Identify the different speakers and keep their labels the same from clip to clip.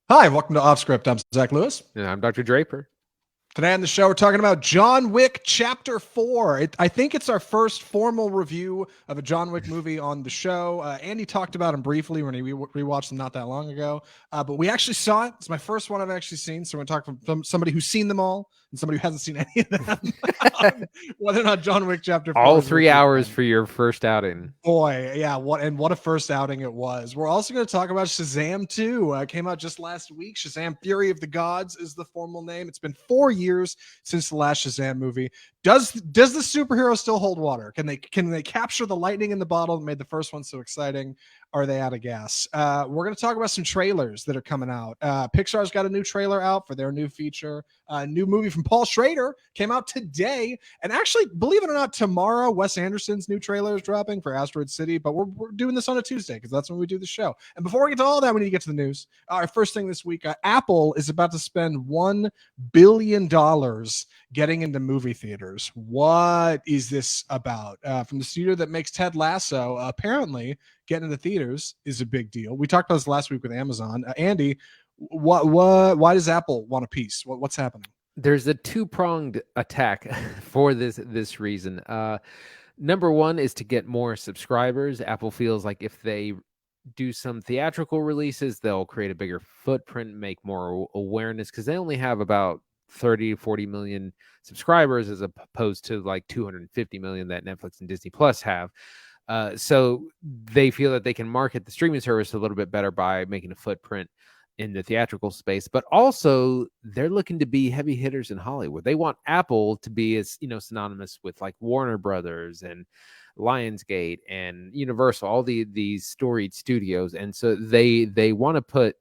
Speaker 1: Hi, welcome to Off Script. I'm Zach Lewis.
Speaker 2: And I'm Dr. Draper.
Speaker 1: Today on the show, we're talking about John Wick Chapter 4. I think it's our first formal review of a John Wick movie on the show. Andy talked about him briefly when he rewatched them not that long ago, but we actually saw it. It's my first one I've actually seen, so we're going to talk from somebody who's seen them all and somebody who hasn't seen any of them, whether or not John Wick Chapter 4
Speaker 2: All
Speaker 1: is worth
Speaker 2: 3 hours
Speaker 1: it.
Speaker 2: for your first outing.
Speaker 1: Boy, yeah, what a first outing it was. We're also going to talk about Shazam 2. Came out just last week. Shazam Fury of the Gods is the formal name. It's been 4 years since the last Shazam movie. Does the superhero still hold water? Can they capture the lightning in the bottle that made the first one so exciting? Are they out of gas? We're going to talk about some trailers that are coming out. Pixar's got a new trailer out for their new feature. A new movie from Paul Schrader came out today. And actually, believe it or not, tomorrow, Wes Anderson's new trailer is dropping for Asteroid City. But we're doing this on a Tuesday because that's when we do the show. And before we get to all that, we need to get to the news. Our first thing this week, Apple is about to spend $1 billion getting into movie theaters. What is this about? From the studio that makes Ted Lasso, apparently getting into theaters is a big deal. We talked about this last week with Amazon. Andy, why does Apple want a piece? What's happening?
Speaker 2: There's a two-pronged attack for this reason. Number one is to get more subscribers. Apple feels like if they do some theatrical releases, they'll create a bigger footprint, make more awareness, because they only have about 30 to 40 million subscribers as opposed to like 250 million that Netflix and Disney Plus have. So they feel that they can market the streaming service a little bit better by making a footprint in the theatrical space, but also they're looking to be heavy hitters in Hollywood. They want Apple to be as synonymous with like Warner Brothers and Lionsgate and Universal, all these storied studios, and so they want to put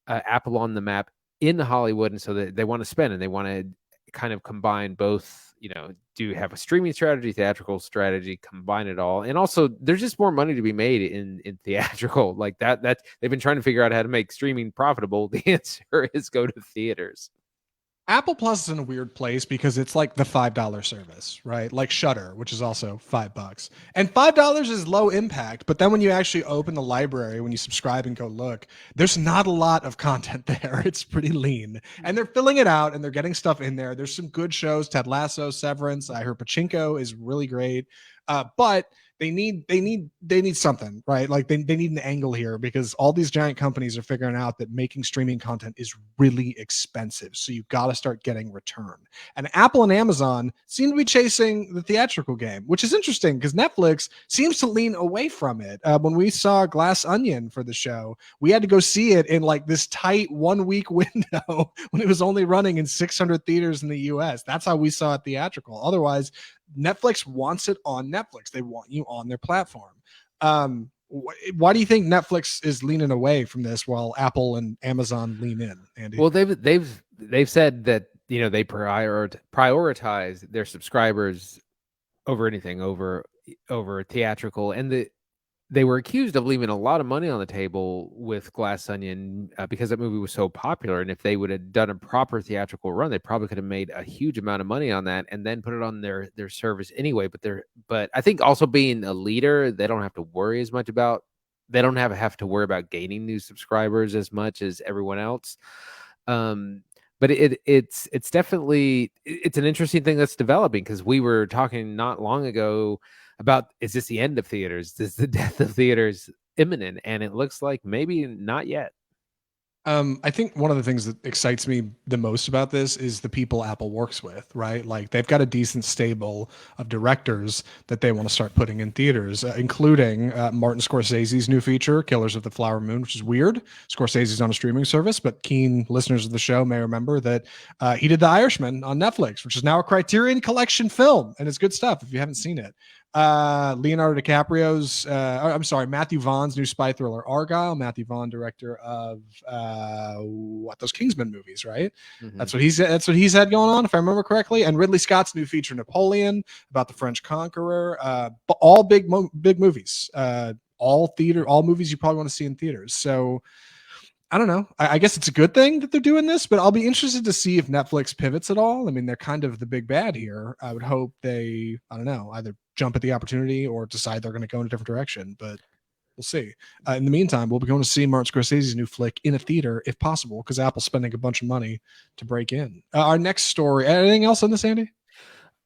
Speaker 2: Apple on the map in Hollywood, and so they want to spend and they want to kind of combine both. Do you have a streaming strategy, theatrical strategy, combine it all? And also there's just more money to be made in theatrical like that they've been trying to figure out how to make streaming profitable. The answer is go to theaters.
Speaker 1: Apple Plus is in a weird place because it's like the $5 service, right? Like Shutter, which is also $5. And $5 is low impact, but then when you actually open the library, when you subscribe and go look, there's not a lot of content there. It's pretty lean. And they're filling it out and they're getting stuff in there. There's some good shows, Ted Lasso, Severance. I heard Pachinko is really great. But they need something, right? Like they need an angle here because all these giant companies are figuring out that making streaming content is really expensive. So you've got to start getting return. And Apple and Amazon seem to be chasing the theatrical game, which is interesting because Netflix seems to lean away from it. When we saw Glass Onion for the show, we had to go see it in like this tight 1 week window when it was only running in 600 theaters in the US. That's how we saw it theatrical. Otherwise, Netflix wants it on Netflix. They want you on their platform. Why do you think Netflix is leaning away from this while Apple and Amazon lean in, Andy?
Speaker 2: Well, they've said that they prioritize their subscribers over anything, over theatrical, and they were accused of leaving a lot of money on the table with Glass Onion because that movie was so popular. And if they would have done a proper theatrical run, they probably could have made a huge amount of money on that and then put it on their service anyway. But I think also being a leader, they don't have to worry as much about. They don't have to worry about gaining new subscribers as much as everyone else. But it's definitely it's an interesting thing that's developing because we were talking not long ago about, is this the end of theaters? Is the death of theaters imminent? And it looks like maybe not yet.
Speaker 1: I think one of the things that excites me the most about this is the people Apple works with, right? Like they've got a decent stable of directors that they want to start putting in theaters, including Martin Scorsese's new feature, Killers of the Flower Moon, which is weird. Scorsese's on a streaming service, but keen listeners of the show may remember that he did The Irishman on Netflix, which is now a Criterion Collection film, and it's good stuff if you haven't seen it. Leonardo DiCaprio's Matthew Vaughn's new spy thriller Argylle. Matthew Vaughn, director of those Kingsman movies, right?
Speaker 2: Mm-hmm.
Speaker 1: That's what he's had going on, if I remember correctly. And Ridley Scott's new feature Napoleon about the French conqueror. All big movies. All movies you probably want to see in theaters. So I don't know. I guess it's a good thing that they're doing this, but I'll be interested to see if Netflix pivots at all. I mean, they're kind of the big bad here. I would hope they, I don't know, either jump at the opportunity or decide they're going to go in a different direction. But We'll see. In the meantime, we'll be going to see Martin Scorsese's new flick in a theater if possible, because Apple's spending a bunch of money to break in. Our next story. Anything else on this, Andy?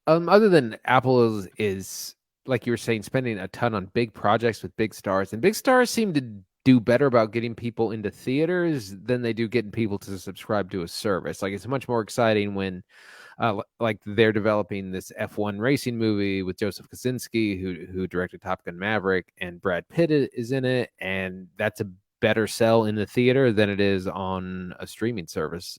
Speaker 2: Other than Apple is like you were saying, spending a ton on big projects with big stars, and big stars seem to do better about getting people into theaters than they do getting people to subscribe to a service. Like it's much more exciting when like they're developing this F1 racing movie with Joseph Kosinski, who directed Top Gun Maverick, and Brad Pitt is in it, and that's a better sell in the theater than it is on a streaming service.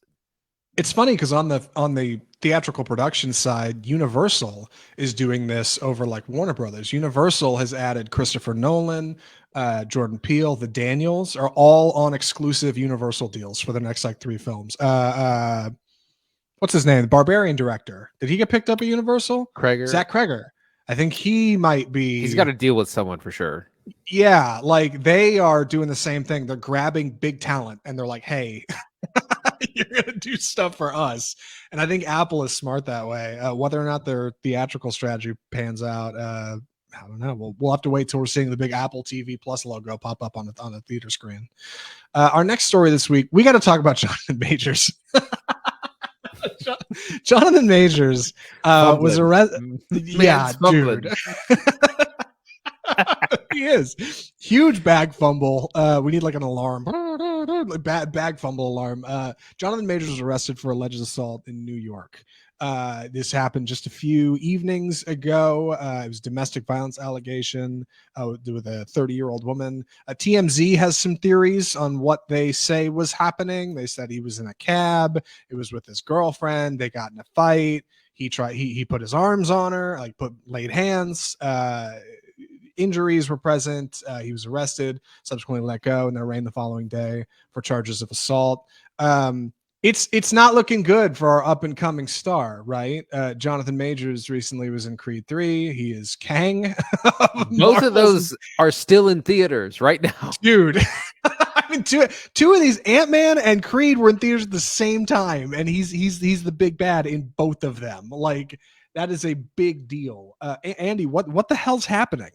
Speaker 1: It's funny because on the theatrical production side, Universal is doing this over like Warner Brothers. Universal has added Christopher Nolan, Jordan Peele, the Daniels are all on exclusive Universal deals for the next like 3 films. What's his name? The Barbarian director. Did he get picked up at Universal? Zach Kreger. I think he might be.
Speaker 2: He's got to deal with someone for sure.
Speaker 1: Yeah, like they are doing the same thing. They're grabbing big talent and they're like, hey, you're going to do stuff for us. And I think Apple is smart that way. Whether or not their theatrical strategy pans out, I don't know. We'll have to wait till we're seeing the big Apple TV Plus logo pop up on the theater screen. Our next story this week, we got to talk about Jonathan Majors. Jonathan Majors was arrested. Yeah, dude. He is. Huge bag fumble. We need like an alarm. Bag fumble alarm. Jonathan Majors was arrested for alleged assault in New York. This happened just a few evenings ago. It was a domestic violence allegation with a 30-year-old woman. TMZ has some theories on what they say was happening. They said he was in a cab. It was with his girlfriend. They got in a fight. He put his arms on her, like laid hands. Injuries were present. He was arrested, subsequently let go, and then arraigned the following day for charges of assault. It's not looking good for our up and coming star, right? Jonathan Majors recently was in Creed 3. He is Kang.
Speaker 2: Both of those are still in theaters right now,
Speaker 1: dude. I mean, two of these, Ant-Man and Creed, were in theaters at the same time, and he's the big bad in both of them. Like that is a big deal. Andy, what the hell's happening?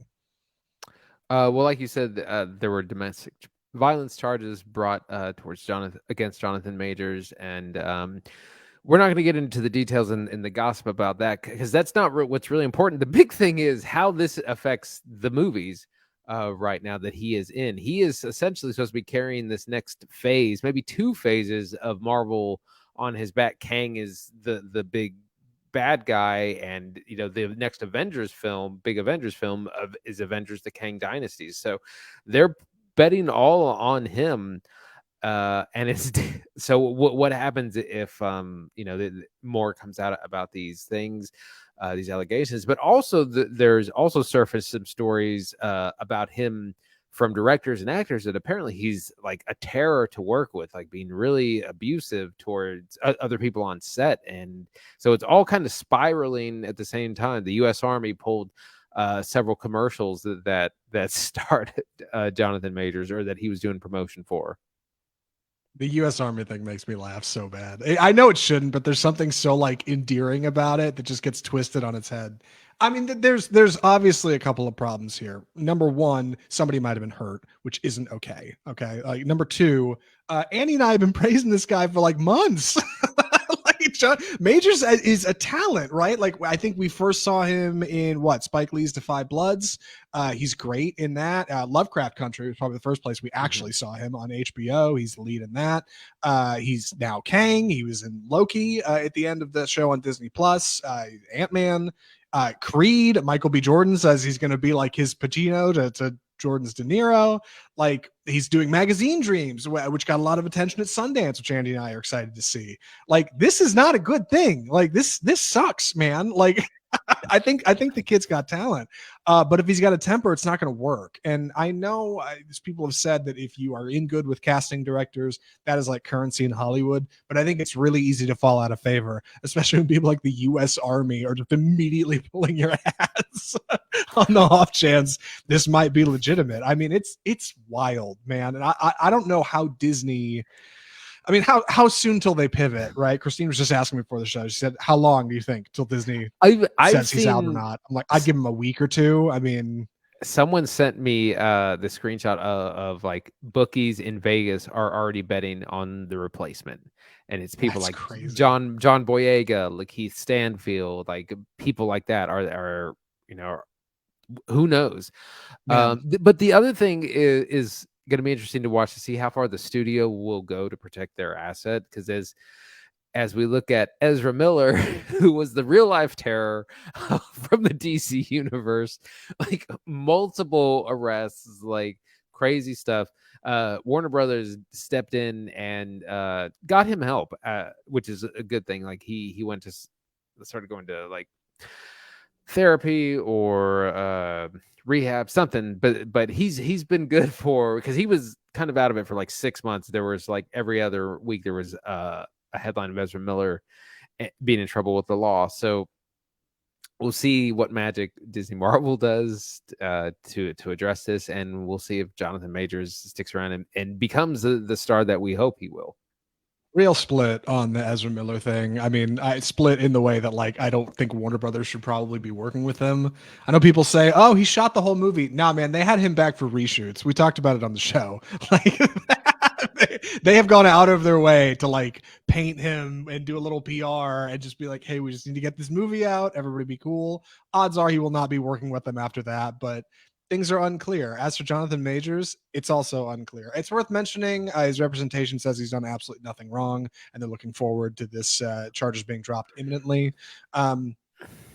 Speaker 2: Well, like you said, there were domestic violence charges brought against Jonathan Majors, and we're not going to get into the details in the gossip about that because that's not what's really important. The big thing is how this affects the movies right now that he is in. He is essentially supposed to be carrying this next phase, maybe 2 phases of Marvel on his back. Kang is the big bad guy, and the next big Avengers film is Avengers: The Kang Dynasty. So they're betting all on him, and it's so what happens if more comes out about these things, these allegations. But also there's also surfaced some stories about him from directors and actors that apparently he's like a terror to work with, like being really abusive towards other people on set. And so it's all kind of spiraling at the same time. The U.S. Army pulled several commercials that started Jonathan Majors, or that he was doing promotion for.
Speaker 1: The U.S. Army thing makes me laugh so bad. I know it shouldn't, but there's something so like endearing about it that just gets twisted on its head. I mean, there's obviously a couple of problems here. Number one, somebody might have been hurt, which isn't okay. Okay. Like number 2, Andy and I have been praising this guy for like months. Majors is a talent, right? Like I think we first saw him in Spike Lee's Defy Bloods. He's great in that. Lovecraft Country was probably the first place we actually saw him on HBO. He's the lead in that. He's now Kang. He was in Loki at the end of the show on Disney Plus. Ant-Man. Creed, Michael B. Jordan says he's going to be like his Pacino to Jordan's De Niro. Like he's doing Magazine Dreams, which got a lot of attention at Sundance, which Andy and I are excited to see. Like this is not a good thing. Like this sucks, man. Like I think the kid's got talent, but if he's got a temper, it's not going to work. And I know people have said that if you are in good with casting directors, that is like currency in Hollywood. But I think it's really easy to fall out of favor, especially when people like the U.S. Army are just immediately pulling your ass on the off chance this might be legitimate. I mean, it's wild, man. And I don't know how Disney. I mean, how soon till they pivot, right? Christine was just asking me before the show. She said, how long do you think till Disney says he's out or not? I'm like, I'd give him a week or 2. I mean,
Speaker 2: Someone sent me the screenshot of like bookies in Vegas are already betting on the replacement, and it's people
Speaker 1: That's
Speaker 2: like
Speaker 1: crazy.
Speaker 2: John Boyega, Lakeith Stanfield, like people like that are you know, who knows.
Speaker 1: Man,
Speaker 2: But the other thing is going to be interesting to watch to see how far the studio will go to protect their asset, because as we look at Ezra Miller, who was the real life terror from the DC universe, like multiple arrests, like crazy stuff. Warner Brothers stepped in and got him help, which is a good thing. Like he went to started going to like therapy or rehab, something. But he's been good for, because he was kind of out of it for like 6 months. There was like every other week there was a headline of Ezra Miller being in trouble with the law. So we'll see what magic Disney Marvel does to address this, and we'll see if Jonathan Majors sticks around and becomes the star that we hope he will.
Speaker 1: real split on the Ezra Miller thing. I mean, I split in the way that like I don't think Warner Brothers should probably be working with him. I know people say, "Oh, he shot the whole movie." Nah, man, they had him back for reshoots. We talked about it on the show. Like they have gone out of their way to like paint him and do a little PR and just be like, "Hey, we just need to get this movie out. Everybody be cool." Odds are he will not be working with them after that, but things are unclear. As for Jonathan Majors, it's also unclear. It's worth mentioning his representation says he's done absolutely nothing wrong, and they're looking forward to this charges being dropped imminently. Um,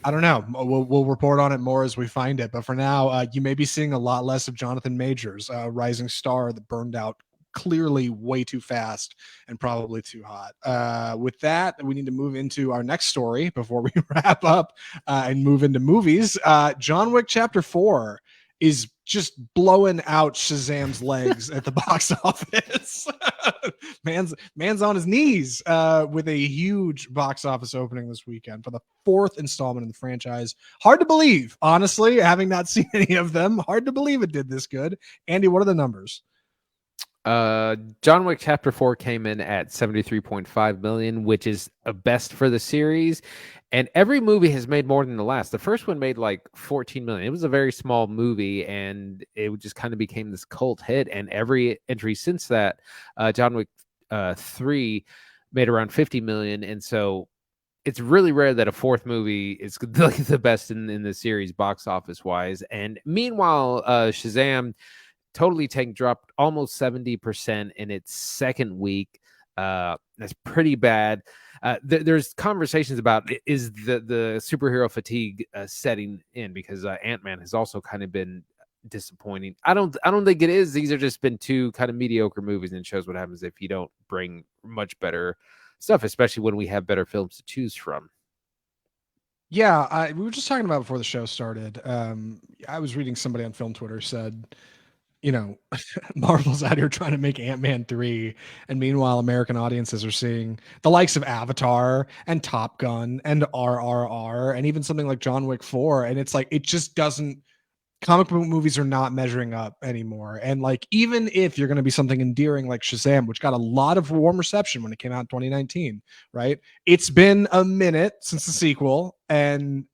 Speaker 1: I don't know. We'll report on it more as we find it. But for now, you may be seeing a lot less of Jonathan Majors, rising star that burned out clearly way too fast and probably too hot. With that, we need to move into our next story before we wrap up and move into movies. John Wick Chapter 4 is just blowing out Shazam's legs at the box office. man's on his knees with a huge box office opening this weekend for the fourth installment in the franchise. Hard to believe, honestly, having not seen any of them. Hard to believe it did this good. Andy, what are the numbers?
Speaker 2: John Wick Chapter 4 came in at 73.5 million, which is a best for the series. And every movie has made more than the last. The first one made like 14 million. It was a very small movie, and it just kind of became this cult hit. And every entry since that, John Wick 3 made around 50 million. And so it's really rare that a fourth movie is like the best in the series box office wise. And meanwhile, Shazam Totally Tank dropped almost 70% in its second week. That's pretty bad. There's conversations about is the superhero fatigue setting in, because Ant-Man has also kind of been disappointing. I don't think it is. These are just been two kind of mediocre movies, and it shows what happens if you don't bring much better stuff, especially when we have better films to choose from.
Speaker 1: Yeah, we were just talking about before the show started. I was reading somebody on film Twitter said, you know, Marvel's out here trying to make Ant-Man 3, and meanwhile American audiences are seeing the likes of Avatar and Top Gun and RRR and even something like John Wick 4, and it's like it just doesn't, comic book movies are not measuring up anymore. And like even if you're going to be something endearing like Shazam, which got a lot of warm reception when it came out in 2019, right? It's been a minute since the sequel, and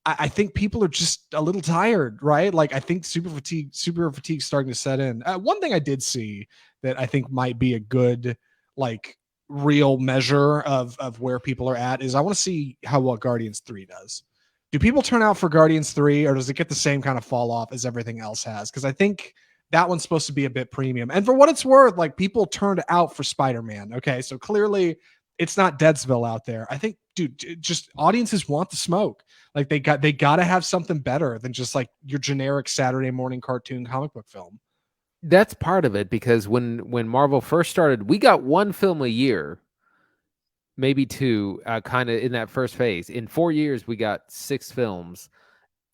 Speaker 1: I think people are just a little tired, right? Like I think super fatigue starting to set in. One thing I did see that I think might be a good like real measure of where people are at is I want to see how well Guardians 3 does. Do people turn out for Guardians 3, or does it get the same kind of fall off as everything else has? Because I think that one's supposed to be a bit premium. And for what it's worth, like people turned out for Spider-Man. Okay, so clearly it's not Deadsville out there. I think, dude, just audiences want the smoke. Like they got to have something better than just like your generic Saturday morning cartoon comic book film.
Speaker 2: That's part of it, because when Marvel first started, we got one film a year, maybe two, kind of in that first phase. In 4 years, we got 6 films,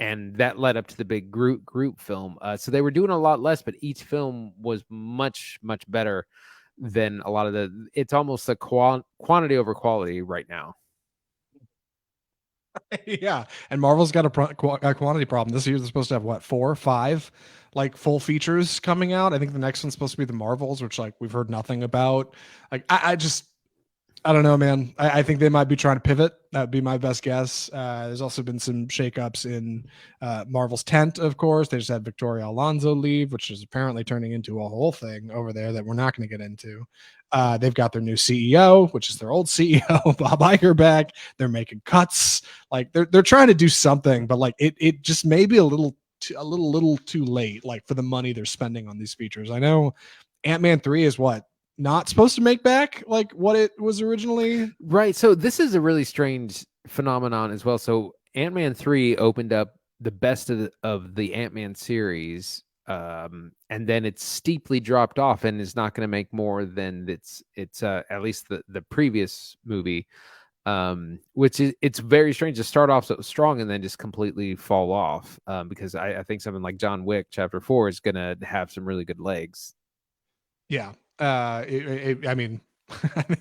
Speaker 2: and that led up to the big group film. So they were doing a lot less, but each film was much better than a lot of the. It's almost a quantity over quality right now.
Speaker 1: Yeah, and Marvel's got a quantity problem. This year they're supposed to have what, 4 or 5 like full features coming out. I think the next one's supposed to be the Marvels, which like we've heard nothing about. Like I just I don't know, man. I think they might be trying to pivot. That would be my best guess. There's also been some shakeups in Marvel's tent, of course. They just had Victoria Alonso leave, which is apparently turning into a whole thing over there that we're not going to get into. They've got their new CEO, which is their old CEO, Bob Iger, back. They're making cuts. Like they're trying to do something, but like it just may be a little too late, like for the money they're spending on these features. I know Ant-Man 3 is what, not supposed to make back like what it was originally.
Speaker 2: Right. So this is a really strange phenomenon as well. So Ant-Man 3 opened up the best of the Ant-Man series, and then it's steeply dropped off and is not going to make more than it's at least the previous movie, which is, it's very strange to start off so strong and then just completely fall off, because I think something like John Wick Chapter 4 is going to have some really good legs.
Speaker 1: Yeah. I mean,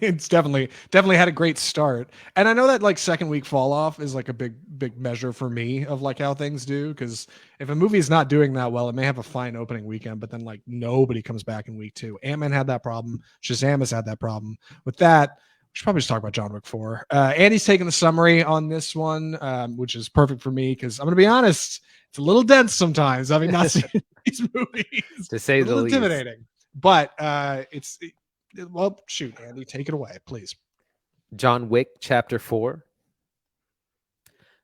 Speaker 1: it's definitely had a great start. And I know that like second week fall off is like a big measure for me of like how things do. Because if a movie is not doing that well, it may have a fine opening weekend, but then like nobody comes back in week 2. Ant-Man had that problem. Shazam has had that problem. With that, we should probably just talk about John Wick 4. Andy's taking the summary on this one, which is perfect for me because I'm going to be honest, it's a little dense sometimes. I mean, not seeing these movies,
Speaker 2: To say the least.
Speaker 1: intimidating. But well, shoot, Andy, take it away, please.
Speaker 2: John Wick Chapter 4.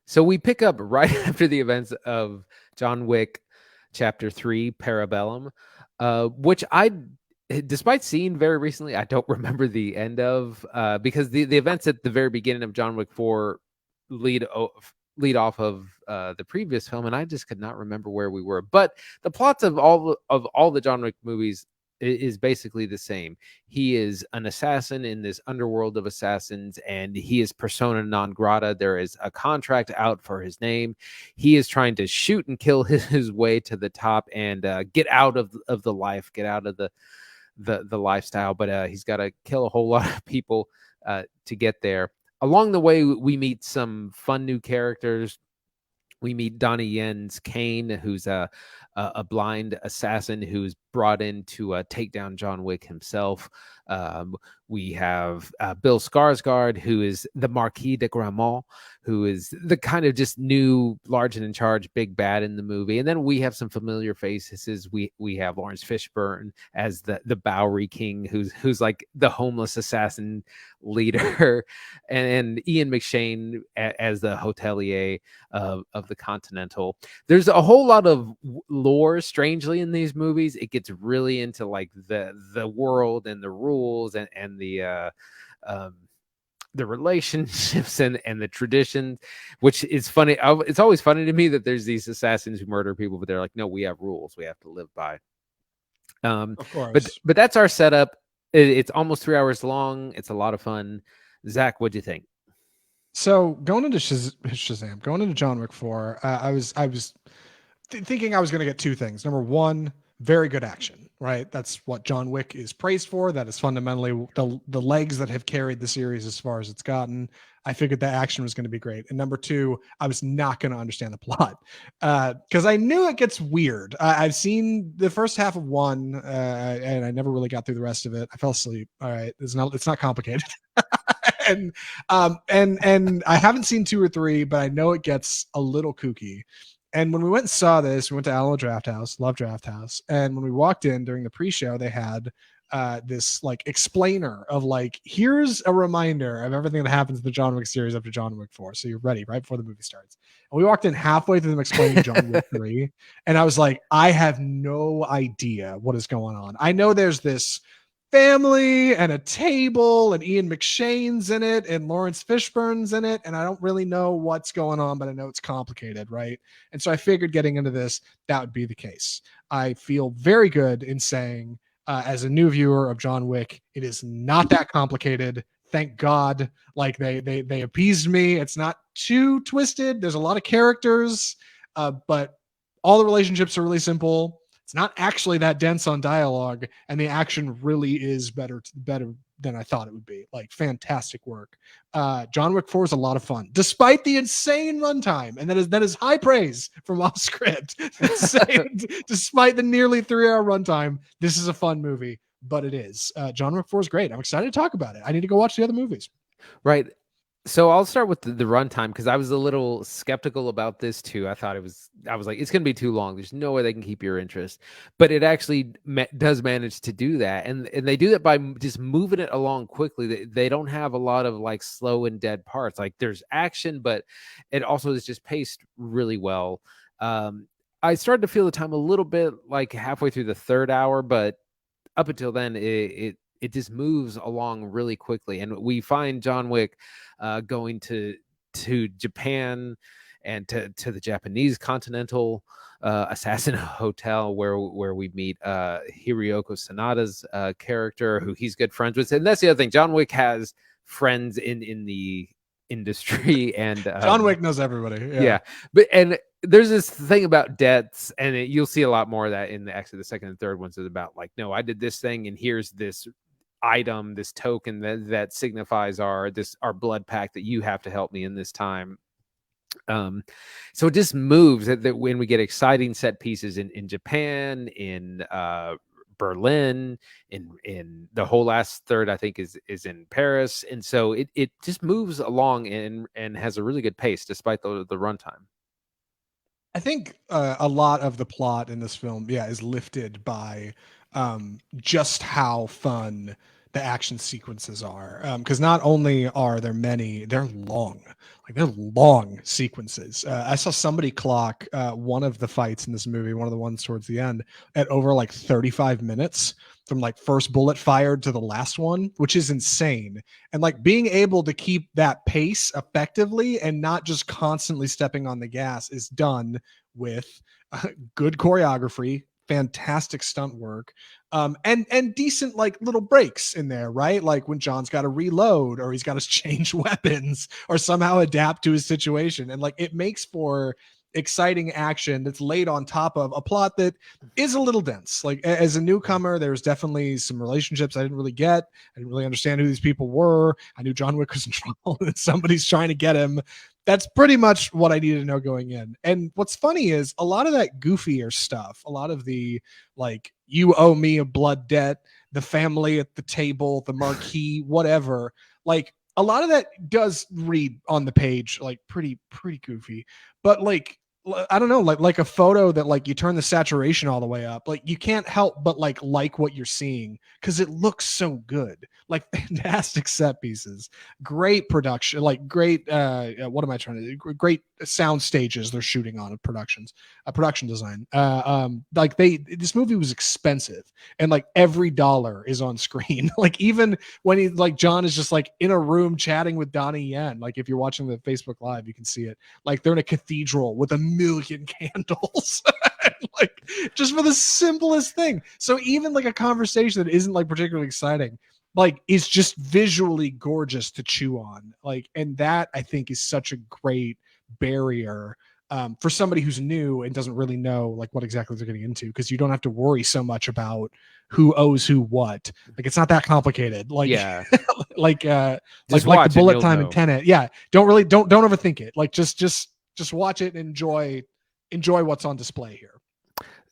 Speaker 2: So we pick up right after the events of John Wick Chapter 3, Parabellum, which despite seeing very recently, I don't remember the end of, because the events at the very beginning of John Wick 4 lead off of the previous film, and I just could not remember where we were. But the plots of all the John Wick movies is basically the same. He is an assassin in this underworld of assassins, and he is persona non grata. There is a contract out for his name. He is trying to shoot and kill his way to the top and get out of the life, get out of the lifestyle. But he's got to kill a whole lot of people to get there. Along the way, we meet some fun new characters. We meet Donnie Yen's Kane, who's a blind assassin who's brought in to take down John Wick himself. We have Bill Skarsgård, who is the Marquis de Gramont, who is the kind of just new, large and in charge big bad in the movie. And then we have some familiar faces. We have Lawrence Fishburne as the Bowery King, who's like the homeless assassin leader, and Ian McShane as the hotelier of the Continental. There's a whole lot of lore, strangely, in these movies. It gets really into like the world and the rules and the relationships and the traditions, which is funny. It's always funny to me that there's these assassins who murder people, but they're like, no, we have rules we have to live by.
Speaker 1: Of course.
Speaker 2: But that's our setup. It's almost 3 hours long. It's a lot of fun. Zach, what'd you think?
Speaker 1: So going into Shazam, going into John Wick 4, I was thinking I was going to get two things. Number one, very good action, right? That's what John Wick is praised for. That is fundamentally the legs that have carried the series as far as it's gotten. I figured that action was going to be great. And number two, I was not going to understand the plot because I knew it gets weird. I've seen the first half of one, and I never really got through the rest of it. I fell asleep. All right, it's not complicated. and I haven't seen 2 or 3, but I know it gets a little kooky. And when we went and saw this, we went to Alamo Draft House, love Draft House. And when we walked in during the pre-show, they had this like explainer of like, here's a reminder of everything that happens in the John Wick series up to John Wick 4. So you're ready right before the movie starts. And we walked in halfway through them explaining John Wick 3. And I was like, I have no idea what is going on. I know there's this family and a table and Ian McShane's in it and Lawrence Fishburne's in it. And I don't really know what's going on, but I know it's complicated. Right. And so I figured getting into this, that would be the case. I feel very good in saying, as a new viewer of John Wick, it is not that complicated. Thank God. Like they appeased me. It's not too twisted. There's a lot of characters, but all the relationships are really simple. It's not actually that dense on dialogue, and the action really is better than I thought it would be. Like, fantastic work. John Wick 4 is a lot of fun, despite the insane runtime, and that is high praise from Off Script. Despite the nearly 3-hour runtime, this is a fun movie. but it is. John Wick 4 is great. I'm excited to talk about it. I need to go watch the other movies.
Speaker 2: Right. So I'll start with the runtime because I was a little skeptical about this too. I was like, it's going to be too long. There's no way they can keep your interest, but it actually does manage to do that, and they do that by just moving it along quickly. They don't have a lot of like slow and dead parts. Like there's action, but it also is just paced really well. I started to feel the time a little bit like halfway through the third hour, but up until then, it just moves along really quickly, and we find John Wick going to Japan and to the Japanese Continental Assassin Hotel, where we meet Hiroyoko Sanada's character, who he's good friends with. And that's the other thing. John Wick has friends in the industry, and
Speaker 1: John Wick knows everybody.
Speaker 2: Yeah, but and there's this thing about debts, and you'll see a lot more of that in the second and third ones. Is about like, no, I did this thing, and here's this item, this token that signifies our blood pact that you have to help me in this time. So it just moves that when we get exciting set pieces in Japan, in Berlin, in the whole last third, I think is in Paris, and so it just moves along and has a really good pace despite the runtime.
Speaker 1: I think a lot of the plot in this film, is lifted by just how fun the action sequences are. Because not only are there many, they're long. Like they're long sequences. I saw somebody clock one of the fights in this movie, one of the ones towards the end, at over like 35 minutes from like first bullet fired to the last one, which is insane. And like being able to keep that pace effectively and not just constantly stepping on the gas is done with good choreography, fantastic stunt work, and decent like little breaks in there, right? Like when John's got to reload or he's got to change weapons or somehow adapt to his situation, and like it makes for exciting action that's laid on top of a plot that is a little dense. Like as a newcomer, there was definitely some relationships I didn't really get. I didn't really understand who these people were. I knew John Wick was in trouble and somebody's trying to get him. That's pretty much what I needed to know going in. And what's funny is a lot of that goofier stuff, a lot of the like, you owe me a blood debt, the family at the table, the marquee, whatever, like a lot of that does read on the page like pretty goofy. But like I don't know, like a photo that like you turn the saturation all the way up, like you can't help but like what you're seeing because it looks so good. Like fantastic set pieces, great production, like great what am I trying to do? Great sound stages they're shooting on of production design. Like this movie was expensive and like every dollar is on screen. Like even when he like John is just like in a room chatting with Donnie Yen, like if you're watching the Facebook Live, you can see it. Like they're in a cathedral with a million candles. Like just for the simplest thing. So even like a conversation that isn't like particularly exciting, like is just visually gorgeous to chew on. Like, and that I think is such a great barrier for somebody who's new and doesn't really know like what exactly they're getting into, because you don't have to worry so much about who owes who what. Like it's not that complicated. Like like the bullet time in Tenet. Yeah, don't overthink it. Like just watch it and enjoy what's on display here.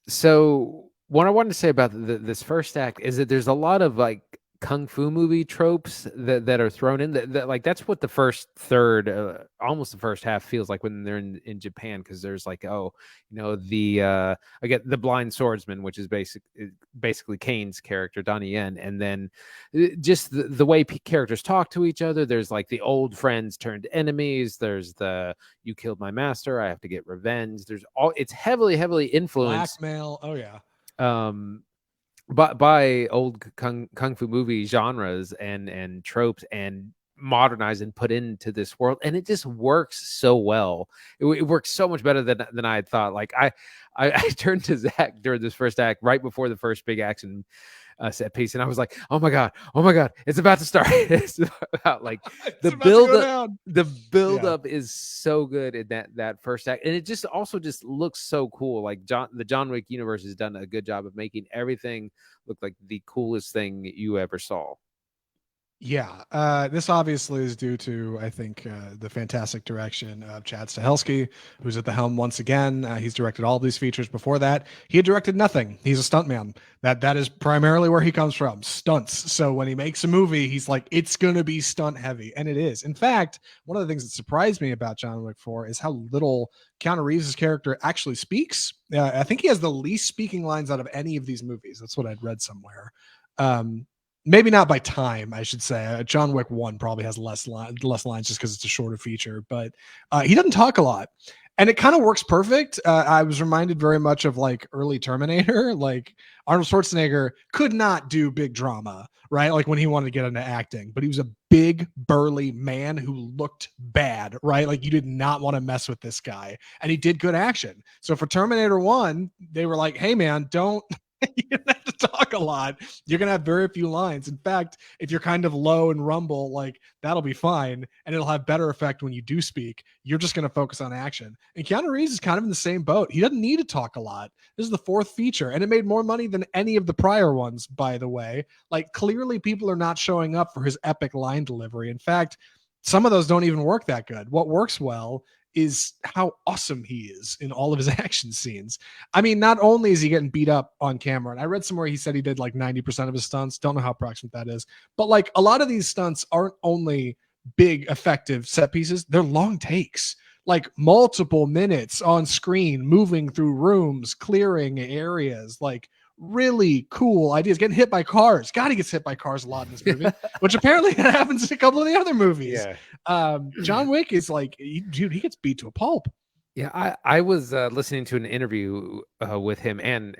Speaker 2: So what I wanted to say about this first act is that there's a lot of like kung fu movie tropes that are thrown in that like that's what the first third almost the first half feels like when they're in Japan, because there's like, oh, you know, the I get the blind swordsman, which is basically Kane's character, Donnie Yen, and then just the way characters talk to each other. There's like the old friends turned enemies. There's the you killed my master, I have to get revenge. There's all, it's heavily influenced
Speaker 1: blackmail. Oh yeah.
Speaker 2: But by old kung fu movie genres and tropes and modernized and put into this world, and it just works so well. It works so much better than I had thought. Like I turned to Zach during this first act right before the first big action set piece, and I was like, oh my god, it's about to start. It's about like the build up is so good in that first act, and it just also just looks so cool. Like the John Wick universe has done a good job of making everything look like the coolest thing you ever saw.
Speaker 1: Yeah, this obviously is due to, I think, the fantastic direction of Chad Stahelski, who's at the helm once again. He's directed all of these features. Before that, he had directed nothing. He's a stuntman. That is primarily where he comes from, stunts. So when he makes a movie, he's like, it's gonna be stunt heavy, and it is. In fact, one of the things that surprised me about John Wick 4 is how little Keanu Reeves' character actually speaks. I think he has the least speaking lines out of any of these movies. That's what I'd read somewhere. Um, Maybe not by time, I should say. John Wick 1 probably has less lines just because it's a shorter feature, but he doesn't talk a lot. And it kind of works perfect. I was reminded very much of like early Terminator. Like Arnold Schwarzenegger could not do big drama, right? Like when he wanted to get into acting, but he was a big, burly man who looked bad, right? Like you did not want to mess with this guy. And he did good action. So for Terminator 1, they were like, hey, man, don't. You don't have to talk a lot. You're gonna have very few lines. In fact, if you're kind of low and rumble, like that'll be fine, and it'll have better effect when you do speak. You're just gonna focus on action. And Keanu Reeves is kind of in the same boat. He doesn't need to talk a lot. This is the fourth feature, and it made more money than any of the prior ones, by the way. Like clearly, people are not showing up for his epic line delivery. In fact, some of those don't even work that good. What works well is how awesome he is in all of his action scenes. I mean, not only is he getting beat up on camera, and I read somewhere he said he did like 90% of his stunts. Don't know how approximate that is, but like a lot of these stunts aren't only big, effective set pieces, they're long takes, like multiple minutes on screen, moving through rooms, clearing areas, like really cool ideas. Getting hit by cars. God, he gets hit by cars a lot in this movie, which apparently happens in a couple of the other movies.
Speaker 2: Yeah.
Speaker 1: John Wick is like, dude, he gets beat to a pulp.
Speaker 2: Yeah, I was listening to an interview with him, and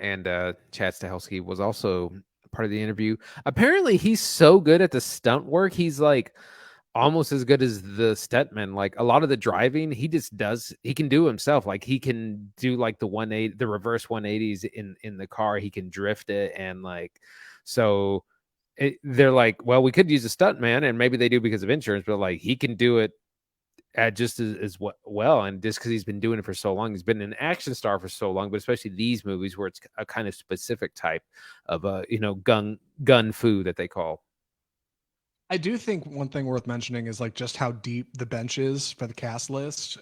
Speaker 2: Chad Stahelski was also part of the interview. Apparently, he's so good at the stunt work. He's like almost as good as the stuntman. Like a lot of the driving, he just does. He can do himself. Like he can do like the 180, the reverse 180s in the car. He can drift it, and like so. They're like, well, we could use a stuntman, and maybe they do because of insurance, but like he can do it at just as well, and just because he's been doing it for so long, he's been an action star for so long, but especially these movies where it's a kind of specific type of gun fu that they call.
Speaker 1: I do think one thing worth mentioning is like just how deep the bench is for the cast list.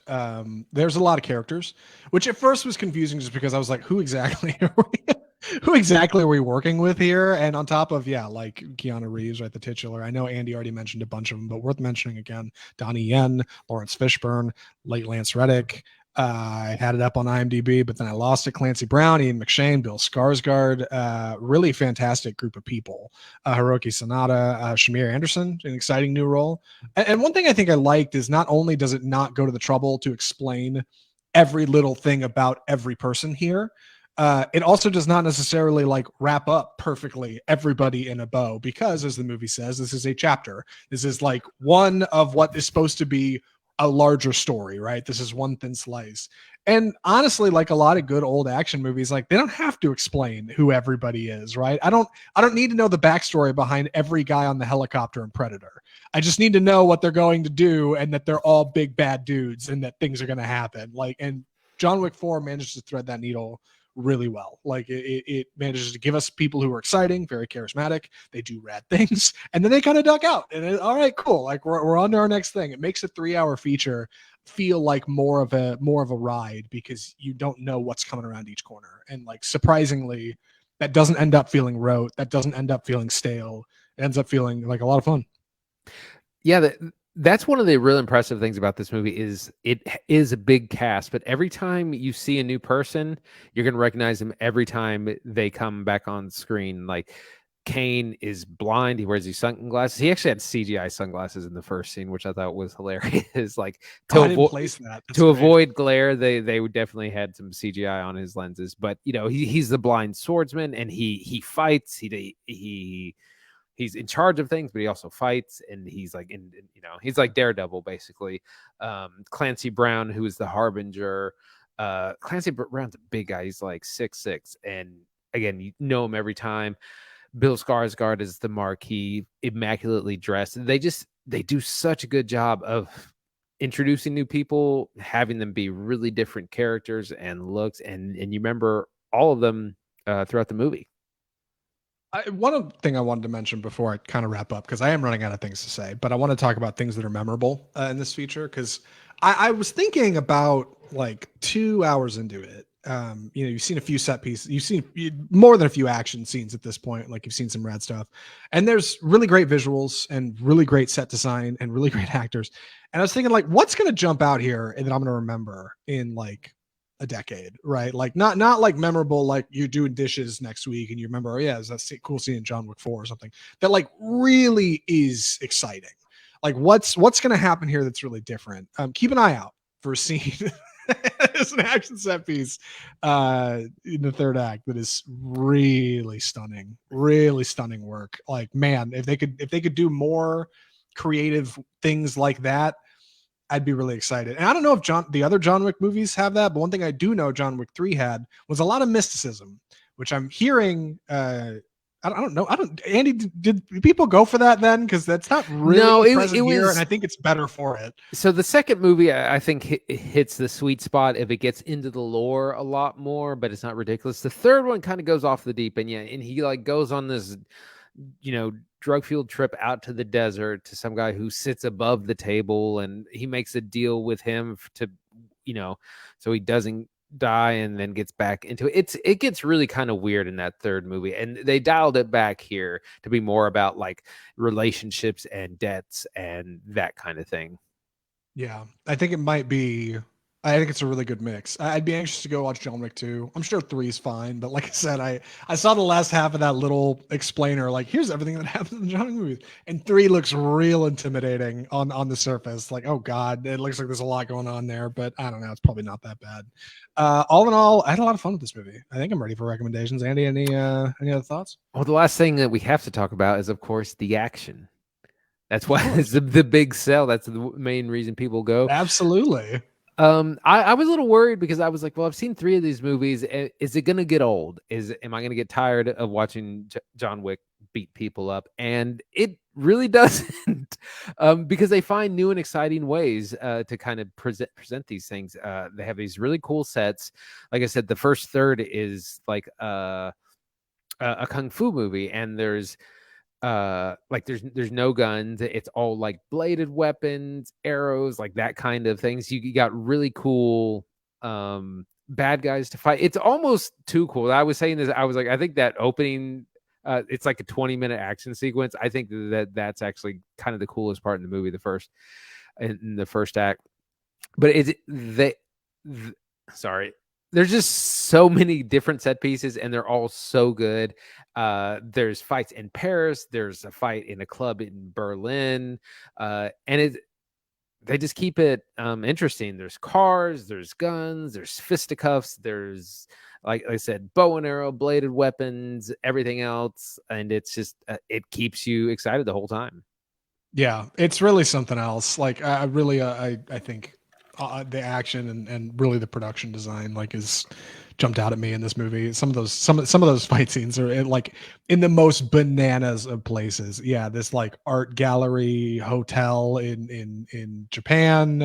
Speaker 1: There's a lot of characters, which at first was confusing just because I was like, who exactly are we? Who exactly are we working with here? And on top of, yeah, like Keanu Reeves, right, the titular. I know Andy already mentioned a bunch of them, but worth mentioning again: Donnie Yen, Lawrence Fishburne, late Lance Reddick. I had it up on IMDb, but then I lost it. Clancy Brown, Ian McShane, Bill Skarsgård, really fantastic group of people. Hiroki Sanada, Shamir Anderson, an exciting new role. And one thing I think I liked is not only does it not go to the trouble to explain every little thing about every person here, it also does not necessarily like wrap up perfectly everybody in a bow because, as the movie says, this is a chapter. This is like one of what is supposed to be a larger story, right? This is one thin slice. And honestly, like a lot of good old action movies, like they don't have to explain who everybody is, right? I don't need to know the backstory behind every guy on the helicopter in Predator. I just need to know what they're going to do and that they're all big bad dudes and that things are going to happen. Like, and John Wick 4 managed to thread that needle really well. Like it manages to give us people who are exciting, very charismatic. They do rad things, and then they kind of duck out. And all right, cool. Like we're on to our next thing. It makes a 3-hour feature feel like more of a ride because you don't know what's coming around each corner. And like surprisingly, that doesn't end up feeling rote. That doesn't end up feeling stale. It ends up feeling like a lot of fun.
Speaker 2: Yeah, that's one of the real impressive things about this movie is it is a big cast, but every time you see a new person, you're going to recognize them every time they come back on screen. Like Kane is blind. He wears these sunglasses. He actually had CGI sunglasses in the first scene, which I thought was hilarious. Like
Speaker 1: I didn't place that. That's
Speaker 2: to
Speaker 1: great.
Speaker 2: avoid glare, they definitely had some CGI on his lenses. But you know, he's the blind swordsman, and he fights. He's in charge of things, but he also fights, and he's like he's like Daredevil basically. Clancy Brown, who is the Harbinger. Clancy Brown's a big guy. He's like 6'6", and again, you know him every time. Bill Skarsgård is the Marquis, immaculately dressed. They do such a good job of introducing new people, having them be really different characters and looks, and you remember all of them throughout the movie.
Speaker 1: One thing I wanted to mention before I kind of wrap up, because I am running out of things to say, but I want to talk about things that are memorable in this feature. Because I was thinking about like 2 hours into it. You've seen a few set pieces, more than a few action scenes at this point. Like you've seen some rad stuff, and there's really great visuals and really great set design and really great actors. And I was thinking, like, what's going to jump out here and that I'm going to remember in like a decade, right? Like not like memorable, like you're doing dishes next week and you remember, oh yeah, is that cool scene in John Wick 4 or something that like really is exciting. Like what's going to happen here that's really different. Keep an eye out for a scene. It's an action set piece in the third act that is really stunning work. Like, man, if they could do more creative things like that, I'd be really excited. And I don't know if the other John Wick movies have that, but one thing I do know John Wick 3 had was a lot of mysticism, which I'm hearing. I don't know. Andy, did people go for that then? Because that's not really present here, and I think it's better for it.
Speaker 2: So the second movie, I think, hits the sweet spot if it gets into the lore a lot more, but it's not ridiculous. The third one kind of goes off the deep end, yeah, and he like goes on this, drug-fueled trip out to the desert to some guy who sits above the table, and he makes a deal with him to, so he doesn't die and then gets back into it. It gets really kind of weird in that third movie, and they dialed it back here to be more about like relationships and debts and that kind of thing.
Speaker 1: Yeah, I think it might be. I think it's a really good mix. I'd be anxious to go watch John Wick 2. I'm sure 3 is fine, but like I said, I saw the last half of that little explainer, like here's everything that happens in the John Wick movies, and 3 looks real intimidating on the surface. Like, oh god, it looks like there's a lot going on there, but I don't know, it's probably not that bad. All in all, I had a lot of fun with this movie. I think I'm ready for recommendations. Andy, any other thoughts?
Speaker 2: Well, the last thing that we have to talk about is, of course, the action. That's why it's the big sell. That's the main reason people go.
Speaker 1: Absolutely.
Speaker 2: I was a little worried because I was like, well, I've seen 3 of these movies. Is it going to get old? Am I going to get tired of watching John Wick beat people up? And it really doesn't, because they find new and exciting ways to kind of present these things. They have these really cool sets. Like I said, the first third is like a kung fu movie, and there's no guns. It's all like bladed weapons, arrows, like that kind of things. You got really cool bad guys to fight. It's almost too cool. I was saying this, I was like, I think that opening, it's like a 20-minute action sequence. I think that's actually kind of the coolest part in the movie, in the first act. But sorry, there's just so many different set pieces, and they're all so good. There's fights in Paris. There's a fight in a club in Berlin, and they just keep it interesting. There's cars, there's guns, there's fisticuffs, there's, like I said, bow and arrow, bladed weapons, everything else, and it's just it keeps you excited the whole time.
Speaker 1: Yeah, it's really something else. Like I think the action and really the production design like is jumped out at me in this movie. Some of those fight scenes are like in the most bananas of places. Yeah, this like art gallery hotel in Japan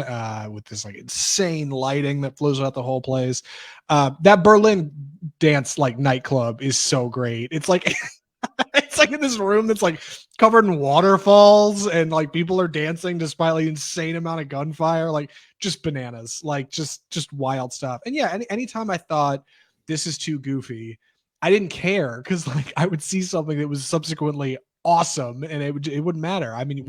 Speaker 1: with this like insane lighting that flows out the whole place. That Berlin dance like nightclub is so great. It's like it's like in this room that's like covered in waterfalls and like people are dancing despite like insane amount of gunfire, like just bananas, like just wild stuff. And yeah, anytime I thought this is too goofy, I didn't care because like I would see something that was subsequently awesome and it wouldn't matter. I mean,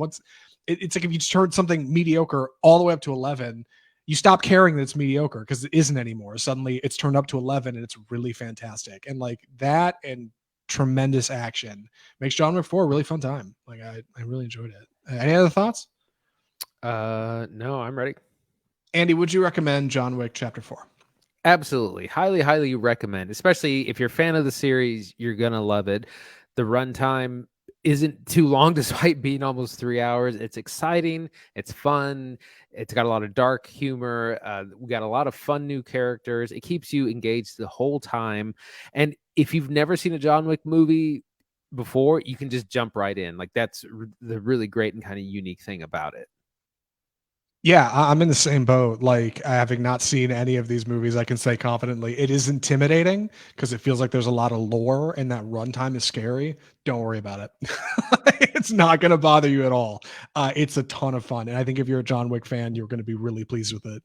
Speaker 1: it's like if you turn something mediocre all the way up to 11, you stop caring that it's mediocre because it isn't anymore. Suddenly it's turned up to 11 and it's really fantastic. And like that and tremendous action makes John Wick 4 a really fun time. Like I really enjoyed it. Any other thoughts?
Speaker 2: No, I'm ready.
Speaker 1: Andy, would you recommend John Wick Chapter 4?
Speaker 2: Absolutely. Highly recommend. Especially if you're a fan of the series, you're going to love it. The runtime isn't too long despite being almost 3 hours. It's exciting. It's fun. It's got a lot of dark humor. We got a lot of fun new characters. It keeps you engaged the whole time. And if you've never seen a John Wick movie before, you can just jump right in. Like that's the really great and kind of unique thing about it.
Speaker 1: Yeah, I'm in the same boat. Like, having not seen any of these movies, I can say confidently it is intimidating because it feels like there's a lot of lore and that runtime is scary. Don't worry about it. It's not going to bother you at all. It's a ton of fun, and I think if you're a John Wick fan, you're going to be really pleased with it.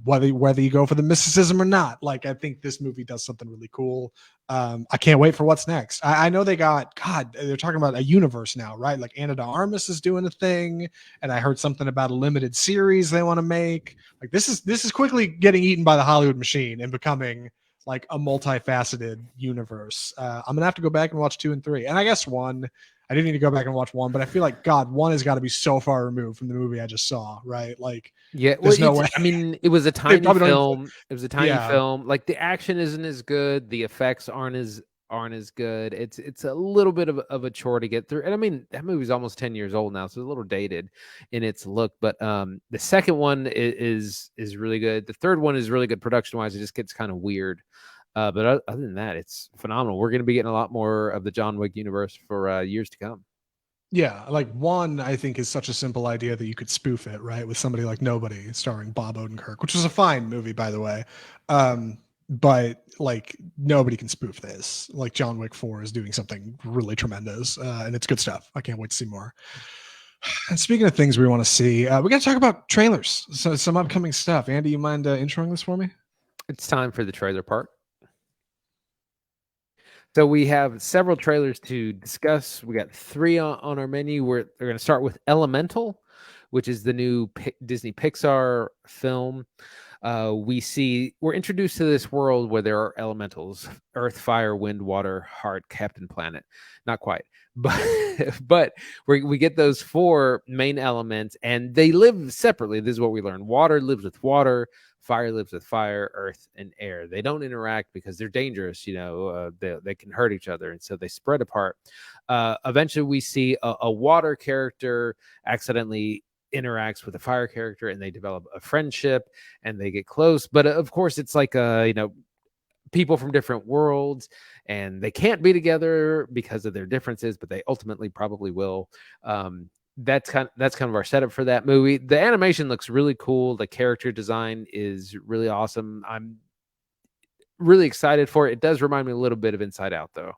Speaker 1: Whether you go for the mysticism or not, like I think this movie does something really cool. I can't wait for what's next. I know they got God. They're talking about a universe now, right? Like Anna de Armas is doing a thing, and I heard something about a limited series they want to make. Like this is quickly getting eaten by the Hollywood machine and becoming like a multifaceted universe. I'm gonna have to go back and watch 2 and 3, and I guess one. I didn't need to go back and watch one, but I feel like God, one has got to be so far removed from the movie I just saw, right? Like,
Speaker 2: Yeah, well,
Speaker 1: there's no way
Speaker 2: I mean, it was a
Speaker 1: they
Speaker 2: tiny
Speaker 1: probably don't. Even,
Speaker 2: film. It was a tiny
Speaker 1: yeah,
Speaker 2: film. Like the action isn't as good. The effects aren't as good. It's a little bit of a chore to get through. And I mean, that movie's almost 10 years old now, so it's a little dated in its look. But the second one is really good. The third one is really good production wise. It just gets kind of weird. But other than that, it's phenomenal. We're going to be getting a lot more of the John Wick universe for years to come.
Speaker 1: yeah. Like one, I think is such a simple idea that you could spoof it, right? With somebody like Nobody starring Bob Odenkirk, which was a fine movie, by the way. But like nobody can spoof this. Like John Wick 4 is doing something really tremendous, and it's good stuff. I can't wait to see more. And speaking of things we want to see, we got to talk about trailers. So some upcoming stuff. Andy, you mind introing this for me?
Speaker 2: It's time for the trailer part. So we have several trailers to discuss. We got three on our menu. We're going to start with Elemental, which is the new Disney Pixar film. We're introduced to this world where there are elementals: earth, fire, wind, water, heart, captain, planet. Not quite, but but we get those four main elements, and they live separately. This is what we learn: water lives with water, fire lives with fire, earth and air. They don't interact because they're dangerous. They can hurt each other, and so they spread apart. Eventually, we see a water character accidentally interacts with a fire character, and they develop a friendship, and they get close. But of course, it's like people from different worlds, and they can't be together because of their differences, but they ultimately probably will. That's kind of our setup for that movie. The animation looks really cool. The character design is really awesome. I'm really excited for it. It does remind me a little bit of Inside Out, though.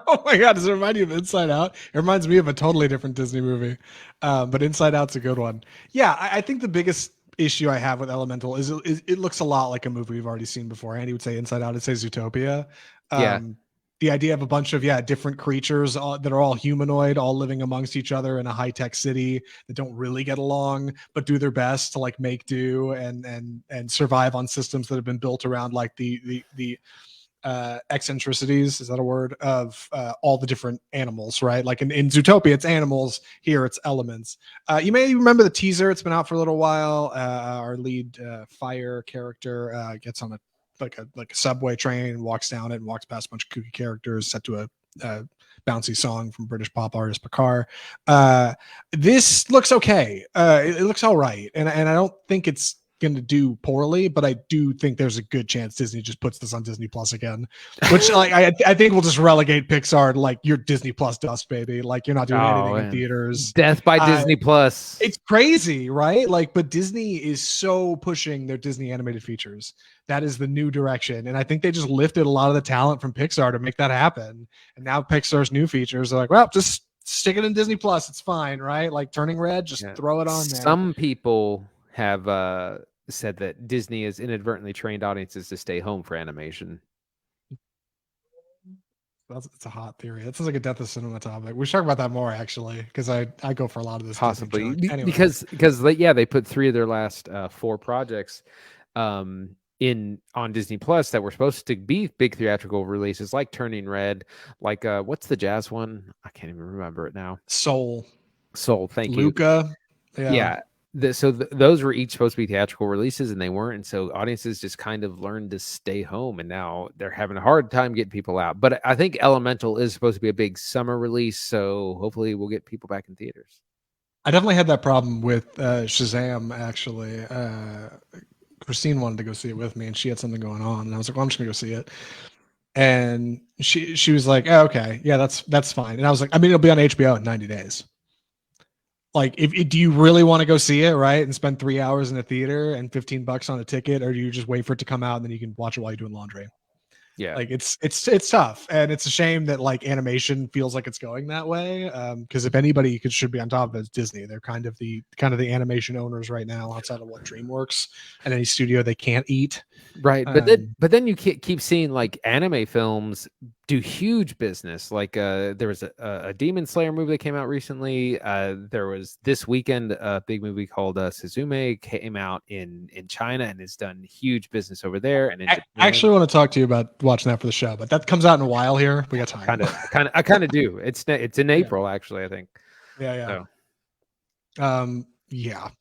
Speaker 1: Oh my God, does it remind you of Inside Out? It reminds me of a totally different Disney movie. But Inside Out's a good one. Yeah, I think the biggest issue I have with Elemental is it looks a lot like a movie we've already seen before. Andy would say Inside Out, I'd say Zootopia.
Speaker 2: Yeah.
Speaker 1: The idea of a bunch of different creatures that are all humanoid, all living amongst each other in a high-tech city that don't really get along, but do their best to like make do and survive on systems that have been built around like the eccentricities, is that a word, of all the different animals, right? Like in Zootopia it's animals, here it's elements. You may remember the teaser. It's been out for a little while. Our lead fire character gets on a subway train, walks down it, and walks past a bunch of kooky characters set to a bouncy song from British pop artist Picard. This looks okay. It looks all right, and I don't think it's going to do poorly, but I do think there's a good chance Disney just puts this on Disney Plus again, which like I think will just relegate Pixar to like your Disney Plus dust, baby. Like you're not doing anything in theaters.
Speaker 2: Death by Disney Plus.
Speaker 1: It's crazy, right? Like, but Disney is so pushing their Disney animated features. That is the new direction, and I think they just lifted a lot of the talent from Pixar to make that happen. And now Pixar's new features are like, well, just stick it in Disney Plus. It's fine, right? Like Turning Red, just throw it on there.
Speaker 2: Some people have said that Disney has inadvertently trained audiences to stay home for animation.
Speaker 1: It's a hot theory. That sounds like a death of cinema topic. We should talk about that more actually, because I go for a lot of this.
Speaker 2: Possibly
Speaker 1: anyway.
Speaker 2: because they put 3 of their last 4 projects on Disney Plus that were supposed to be big theatrical releases, like Turning Red, like what's the jazz one? I can't even remember it now.
Speaker 1: Soul.
Speaker 2: Thank you.
Speaker 1: Luca.
Speaker 2: Yeah. Those were each supposed to be theatrical releases, and they weren't, and so audiences just kind of learned to stay home, and now they're having a hard time getting people out. But I think Elemental is supposed to be a big summer release, so hopefully we'll get people back in theaters.
Speaker 1: I definitely had that problem with Shazam, actually. Christine wanted to go see it with me, and she had something going on, and I was like, well, I'm just gonna go see it. And she was like, oh, okay, yeah, that's fine. And I was like, I mean, it'll be on HBO in 90 days. Like, do you really want to go see it, right, and spend 3 hours in a theater and $15 on a ticket, or do you just wait for it to come out and then you can watch it while you're doing laundry?
Speaker 2: Yeah.
Speaker 1: Like, it's tough, and it's a shame that like animation feels like it's going that way. Because if anybody should be on top of it, it's Disney. They're kind of the animation owners right now, outside of what DreamWorks and any studio they can't eat.
Speaker 2: Right, but then you keep seeing like anime films do huge business. Like there was a Demon Slayer movie that came out recently. There was this weekend a big movie called Suzume came out in China and has done huge business over there. And in
Speaker 1: I actually want to talk to you about watching that for the show, but that comes out in a while here. We got time.
Speaker 2: I kind of do. It's in April actually, I think.
Speaker 1: Yeah. So.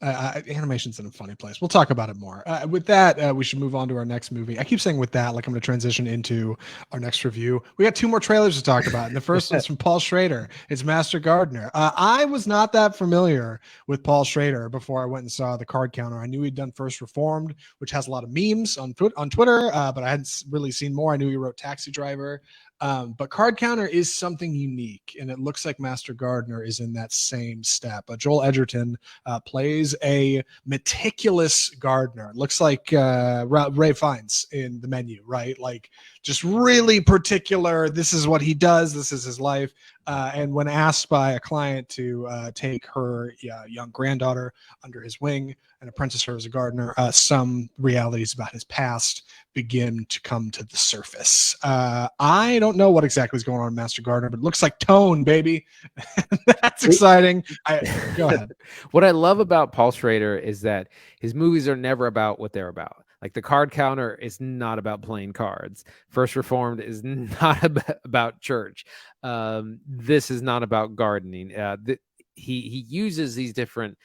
Speaker 1: Animation's in a funny place. We'll talk about it more. With that, we should move on to our next movie. I keep saying with that, like I'm going to transition into our next review. We got 2 more trailers to talk about, and the first one's from Paul Schrader. It's Master Gardener. I was not that familiar with Paul Schrader before I went and saw The Card Counter. I knew he'd done First Reformed, which has a lot of memes on Twitter, but I hadn't really seen more. I knew he wrote Taxi Driver. But Card Counter is something unique, and it looks like Master Gardener is in that same step. Joel Edgerton plays a meticulous gardener. It looks like Ray Fiennes in The Menu, right? Like, just really particular. This is what he does. This is his life. And when asked by a client to take her young granddaughter under his wing and apprentice her as a gardener, some realities about his past begin to come to the surface. I don't know what exactly is going on in Master Gardener, but it looks like tone, baby. That's exciting. Go ahead.
Speaker 2: What I love about Paul Schrader is that his movies are never about what they're about. Like The Card Counter is not about playing cards. First Reformed is not about church. This is not about gardening. He uses these different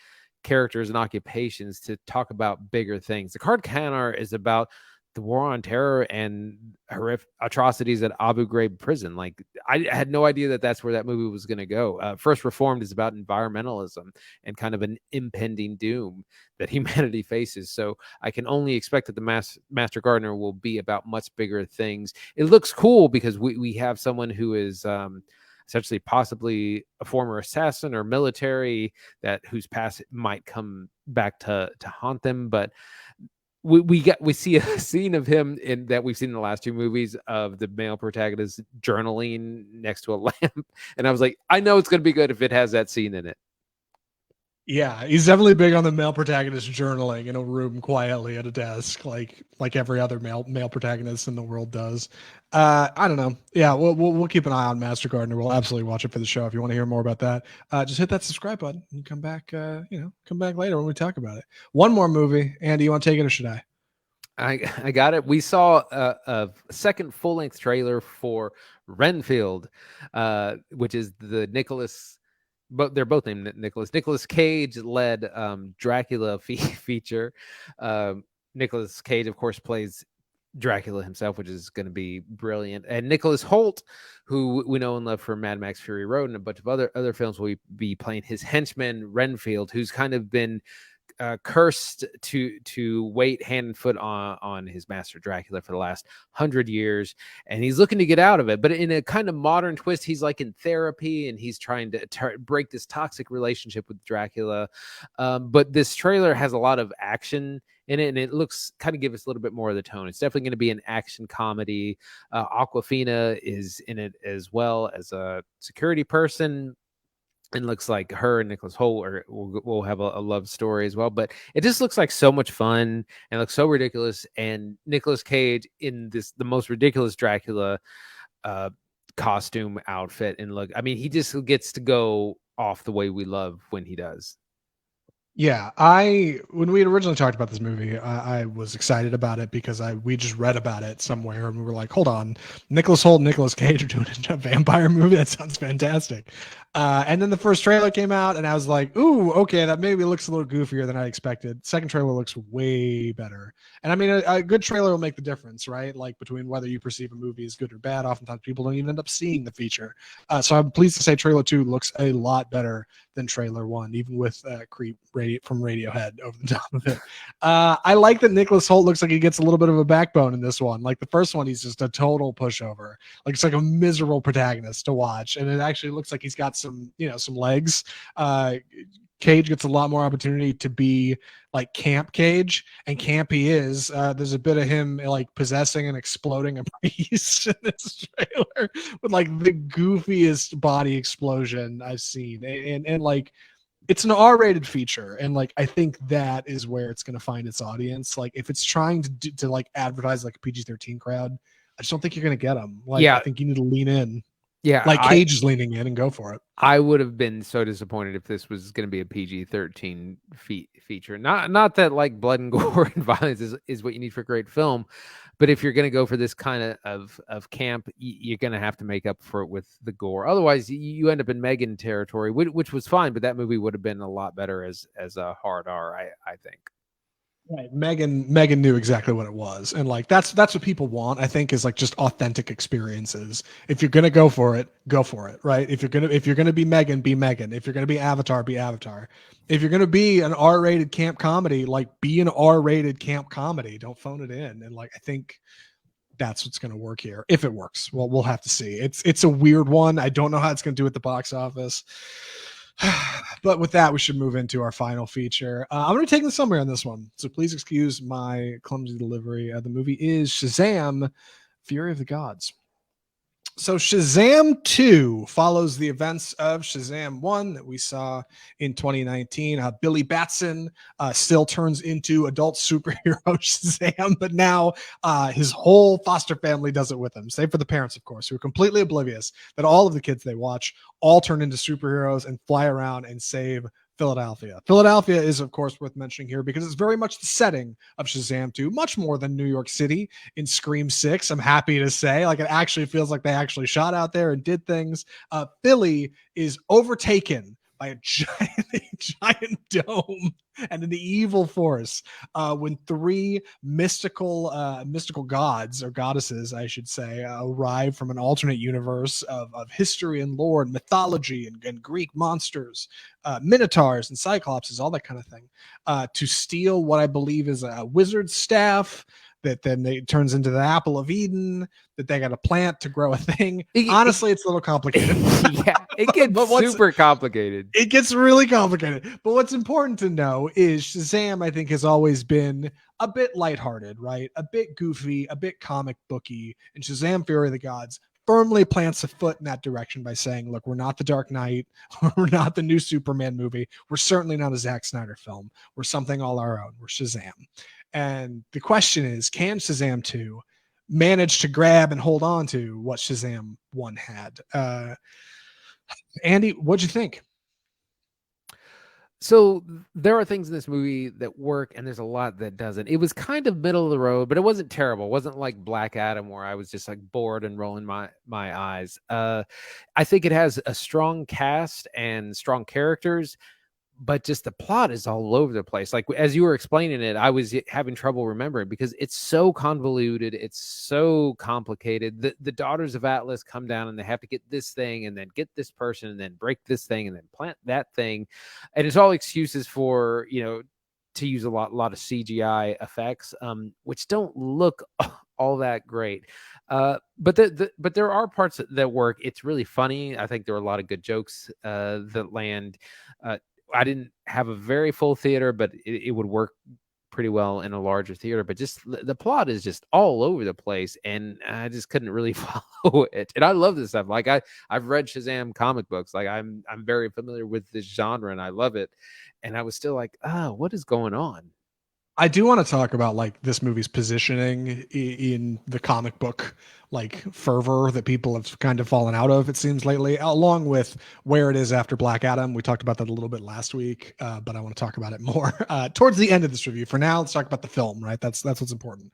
Speaker 2: characters and occupations to talk about bigger things. The Card Counter is about the war on terror and horrific atrocities at Abu Ghraib prison. Like, I had no idea that that's where that movie was going to go. First Reformed is about environmentalism and kind of an impending doom that humanity faces. So I can only expect that the Master Gardener will be about much bigger things. It looks cool because we have someone who is essentially possibly a former assassin or military whose past might come back to haunt them, but we see a scene of him that we've seen in the last 2 movies of the male protagonist journaling next to a lamp, and I was like, I know it's going to be good if it has that scene in it.
Speaker 1: Yeah, he's definitely big on the male protagonist journaling in a room quietly at a desk, like every other male protagonist in the world does. I don't know. Yeah, we'll keep an eye on Master Gardener. We'll absolutely watch it for the show. If you want to hear more about that, just hit that subscribe button and come back. Come back later when we talk about it. One more movie, Andy. You want to take it or should I?
Speaker 2: I got it. We saw a second full-length trailer for Renfield, which is the Nicholas. But they're both named Nicholas Cage led Dracula feature. Nicholas Cage, of course, plays Dracula himself, which is going to be brilliant. And Nicholas Hoult, who we know and love for Mad Max Fury Road and a bunch of other films, will be playing his henchman Renfield, who's kind of been cursed to wait hand and foot on his master Dracula for the last 100 years, and he's looking to get out of it, but in a kind of modern twist. He's like in therapy and he's trying to break this toxic relationship with Dracula, but this trailer has a lot of action in it, and it looks kind of give us a little bit more of the tone. It's definitely going to be an action comedy. Awkwafina is in it as well as a security person. And looks like her and Nicholas Hoult will have a love story as well. But it just looks like so much fun and looks so ridiculous. And Nicolas Cage in the most ridiculous Dracula costume outfit and look. I mean, he just gets to go off the way we love when he does.
Speaker 1: Yeah, when we had originally talked about this movie, I was excited about it because we just read about it somewhere and we were like, hold on, Nicholas Hoult and Nicolas Cage are doing a vampire movie? That sounds fantastic. And then the first trailer came out and I was like, ooh, okay, that maybe looks a little goofier than I expected. Second trailer looks way better. And I mean, a good trailer will make the difference, right? Like between whether you perceive a movie as good or bad. Oftentimes people don't even end up seeing the feature. So I'm pleased to say trailer 2 looks a lot better than trailer 1, even with Creep from Radiohead over the top of it. I like that Nicholas Hoult looks like he gets a little bit of a backbone in this one. Like the first one, he's just a total pushover. Like it's like a miserable protagonist to watch, and it actually looks like he's got some legs. Cage gets a lot more opportunity to be like camp Cage, and camp he is. There's a bit of him like possessing and exploding a priest in this trailer with like the goofiest body explosion I've seen, and like it's an R-rated feature, and like I think that is where it's going to find its audience. Like if it's trying to like advertise like a PG-13 crowd, I just don't think you're going to get them. Like I
Speaker 2: Yeah,
Speaker 1: think you need to lean in,
Speaker 2: yeah.
Speaker 1: like Cage is leaning in, and go for it.
Speaker 2: I would have been so disappointed if this was going to be a PG-13 feature. Not that like blood and gore and violence is what you need for a great film, but if you're going to go for this kind of camp, you're going to have to make up for it with the gore. Otherwise, you end up in Megan territory, which was fine, but that movie would have been a lot better as a hard R, I think.
Speaker 1: Right. Megan knew exactly what it was. And like that's what people want, I think, is like just authentic experiences. If you're gonna go for it, right? If you're gonna be Megan, be Megan. If you're gonna be Avatar, be Avatar. If you're gonna be an R-rated camp comedy, like be an R-rated camp comedy. Don't phone it in. And like I think that's what's gonna work here. If it works. Well, we'll have to see. It's a weird one. I don't know how it's gonna do at the box office. But with that, we should move into our final feature. I'm going to take the summary on this one, so please excuse my clumsy delivery. The movie is Shazam, Fury of the Gods. So Shazam 2 follows the events of Shazam 1 that we saw in 2019. Billy Batson still turns into adult superhero Shazam, but now his whole foster family does it with him, save for the parents, of course, who are completely oblivious that all of the kids they watch all turn into superheroes and fly around and save Philadelphia. Philadelphia is, of course, worth mentioning here because it's very much the setting of Shazam 2, much more than New York City in Scream 6. I'm happy to say, like, it actually feels like they actually shot out there and did things. Philly is overtaken by a giant dome and an evil force when three mystical gods or goddesses, I should say, arrive from an alternate universe of history and lore and mythology and Greek monsters, minotaurs and cyclopses, all that kind of thing, to steal what I believe is a wizard's staff that then turns into the apple of Eden that they got to plant to grow a thing. Honestly, it's a little complicated.
Speaker 2: Yeah, it gets super complicated.
Speaker 1: It gets really complicated. But what's important to know is Shazam, I think, has always been a bit lighthearted, right? A bit goofy, a bit comic booky. And Shazam Fury of the Gods firmly plants a foot in that direction by saying, look, we're not the Dark Knight. We're not the new Superman movie. We're certainly not a Zack Snyder film. We're something all our own. We're Shazam. And the question is, can Shazam 2 manage to grab and hold on to what Shazam 1 had? Andy, what'd you think?
Speaker 2: So there are things in this movie that work, and there's a lot that doesn't. It was kind of middle of the road, but it wasn't terrible. It wasn't like Black Adam where I was just like bored and rolling my eyes. I think it has a strong cast and strong characters, but just the plot is all over the place. Like as you were explaining it, I was having trouble remembering because it's so convoluted. It's so complicated. The daughters of Atlas come down and they have to get this thing and then get this person and then break this thing and then plant that thing. And it's all excuses for, to use a lot of CGI effects, which don't look all that great. But there are parts that work. It's really funny. I think there are a lot of good jokes that land. I didn't have a very full theater, but it would work pretty well in a larger theater. But just the plot is just all over the place, and I just couldn't really follow it. And I love this stuff. Like I've read Shazam comic books. Like I'm very familiar with this genre, and I love it. And I was still like, what is going on?
Speaker 1: I do want to talk about like this movie's positioning in the comic book like fervor that people have kind of fallen out of, it seems lately, along with where it is after Black Adam. We talked about that a little bit last week, but I want to talk about it more towards the end of this review. For now, let's talk about the film, right? That's what's important.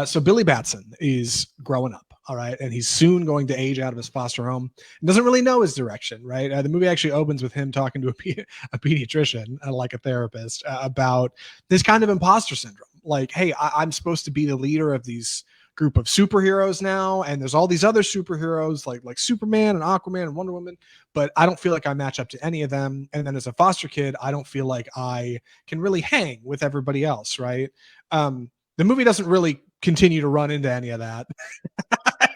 Speaker 1: So Billy Batson is growing up, all right, and he's soon going to age out of his foster home and doesn't really know his direction, right? The movie actually opens with him talking to a pediatrician, like a therapist, about this kind of imposter syndrome. Like, hey, I'm supposed to be the leader of these group of superheroes now, and there's all these other superheroes like Superman and Aquaman and Wonder Woman, but I don't feel like I match up to any of them. And then as a foster kid, I don't feel like I can really hang with everybody else, right? The movie doesn't really continue to run into any of that.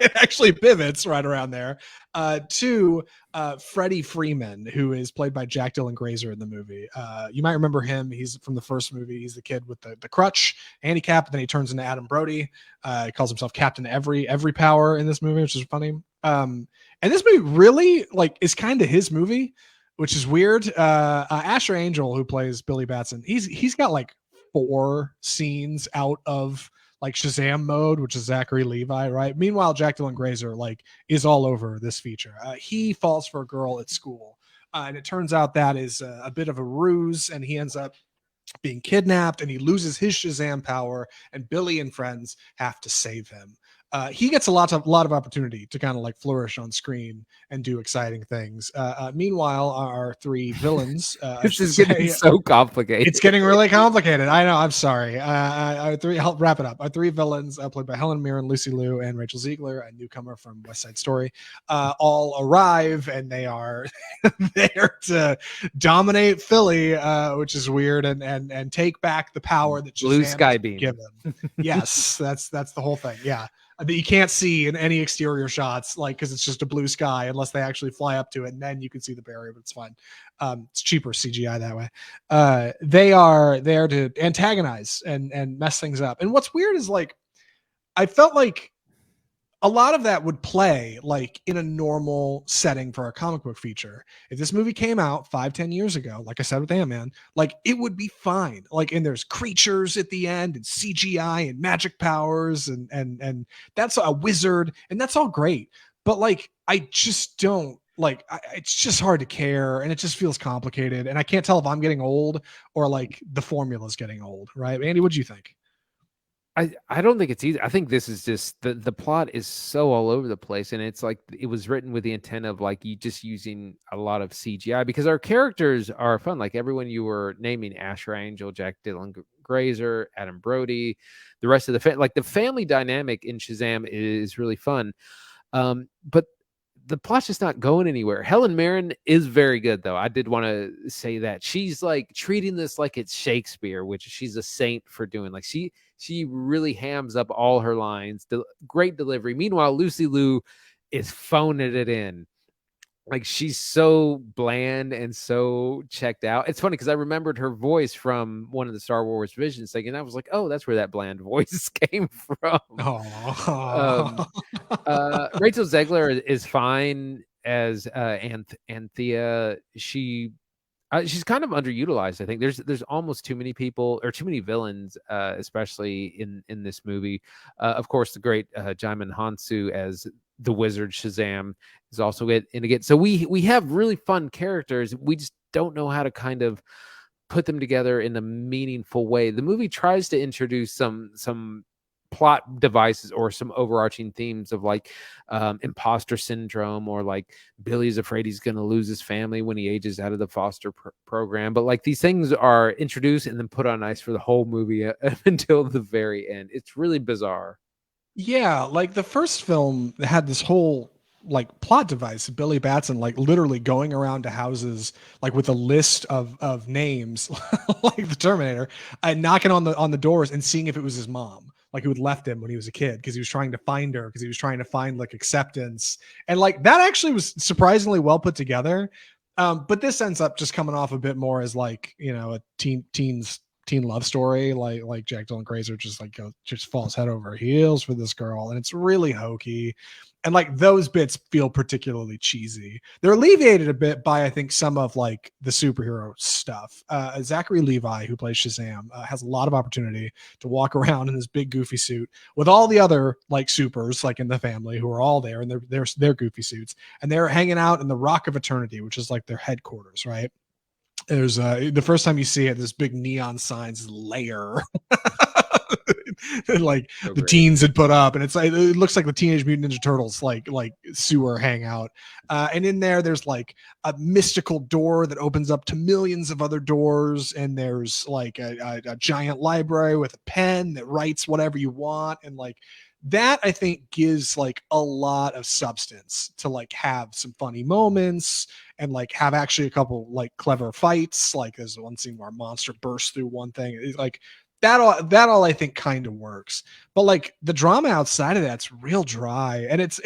Speaker 1: it actually pivots right around there. To Freddie Freeman, who is played by Jack Dylan Grazer in the movie. You might remember him. He's from the first movie. He's the kid with the crutch, handicap. Then he turns into Adam Brody. He calls himself Captain Every Power in this movie, which is funny. And this movie really like is kind of his movie, which is weird. Asher Angel, who plays Billy Batson, he's got like 4 scenes out of like Shazam mode, which is Zachary Levi, right? Meanwhile, Jack Dylan Grazer like is all over this feature. He falls for a girl at school, and it turns out that is a bit of a ruse, and he ends up being kidnapped, and he loses his Shazam power, and Billy and friends have to save him. He gets a lot of opportunity to kind of like flourish on screen and do exciting things. Meanwhile, our 3 villains,
Speaker 2: This is getting so complicated.
Speaker 1: It's getting really complicated. I know. I'm sorry. I'll wrap it up. Our 3 villains, played by Helen Mirren, Lucy Liu, and Rachel Ziegler, a newcomer from West Side Story, all arrive, and they are there to dominate Philly, which is weird, and take back the power that Shazam
Speaker 2: Blue sky beam.
Speaker 1: given. Yes, that's the whole thing. Yeah. That you can't see in any exterior shots, like because it's just a blue sky, unless they actually fly up to it, and then you can see the barrier. But it's fine. It's cheaper CGI that way. They are there to antagonize and mess things up. And what's weird is like I felt like a lot of that would play like in a normal setting for a comic book feature. If this movie came out 5-10 years ago, like I said with Ant-Man, like it would be fine. Like, and there's creatures at the end and CGI and magic powers and that's a wizard and that's all great. But like, I just don't like, it's just hard to care and it just feels complicated. And I can't tell if I'm getting old or like the formula's getting old, right? Andy, what'd you think?
Speaker 2: I don't think it's easy. I think this is just the plot is so all over the place, and it's like it was written with the intent of like you just using a lot of CGI because our characters are fun. Like everyone you were naming, Asher Angel, Jack Dylan Grazer, Adam Brody, the rest of the like the family dynamic in Shazam is really fun. But the plot's just not going anywhere. Helen Mirren is very good, though. I did want to say that she's like treating this like it's Shakespeare, which she's a saint for doing. Like she really hams up all her lines. Great delivery. Meanwhile, Lucy Liu is phoning it in. Like she's so bland and so checked out. It's funny because I remembered her voice from one of the Star Wars Visions thing, and I was like, "Oh, that's where that bland voice came from." Rachel Zegler is fine as Anthea. She's kind of underutilized. I think there's almost too many people or too many villains, especially in this movie. Of course, the great Jaimin Hansu as the wizard Shazam is also in again. So we have really fun characters. We just don't know how to kind of put them together in a meaningful way. The movie tries to introduce some plot devices or some overarching themes of like imposter syndrome or like Billy's afraid he's going to lose his family when he ages out of the foster program. But like these things are introduced and then put on ice for the whole movie until the very end. It's really bizarre.
Speaker 1: Yeah, like the first film had this whole like plot device, Billy Batson like literally going around to houses like with a list of names like the Terminator and knocking on the doors and seeing if it was his mom, like who had left him when he was a kid because he was trying to find her because he was trying to find like acceptance. And like that actually was surprisingly well put together. But this ends up just coming off a bit more as like, you know, a teen love story, like Jack Dylan Grazer just falls head over heels for this girl, and it's really hokey, and like those bits feel particularly cheesy. They're alleviated a bit by I think some of like the superhero stuff. Zachary Levi, who plays Shazam, has a lot of opportunity to walk around in this big goofy suit with all the other like supers like in the family who are all there in their goofy suits, and they're hanging out in the Rock of Eternity, which is like their headquarters, right? There's the first time you see it, this big neon signs layer like
Speaker 2: So
Speaker 1: the
Speaker 2: great.
Speaker 1: teens had put up, and it looks like the Teenage Mutant Ninja Turtles like sewer hangout. And in there's like a mystical door that opens up to millions of other doors, and there's like a giant library with a pen that writes whatever you want, and like that I think gives like a lot of substance to like have some funny moments and like have actually a couple like clever fights. Like there's one scene where a monster bursts through one thing. It's like that all I think kind of works. But like the drama outside of that's real dry, and it's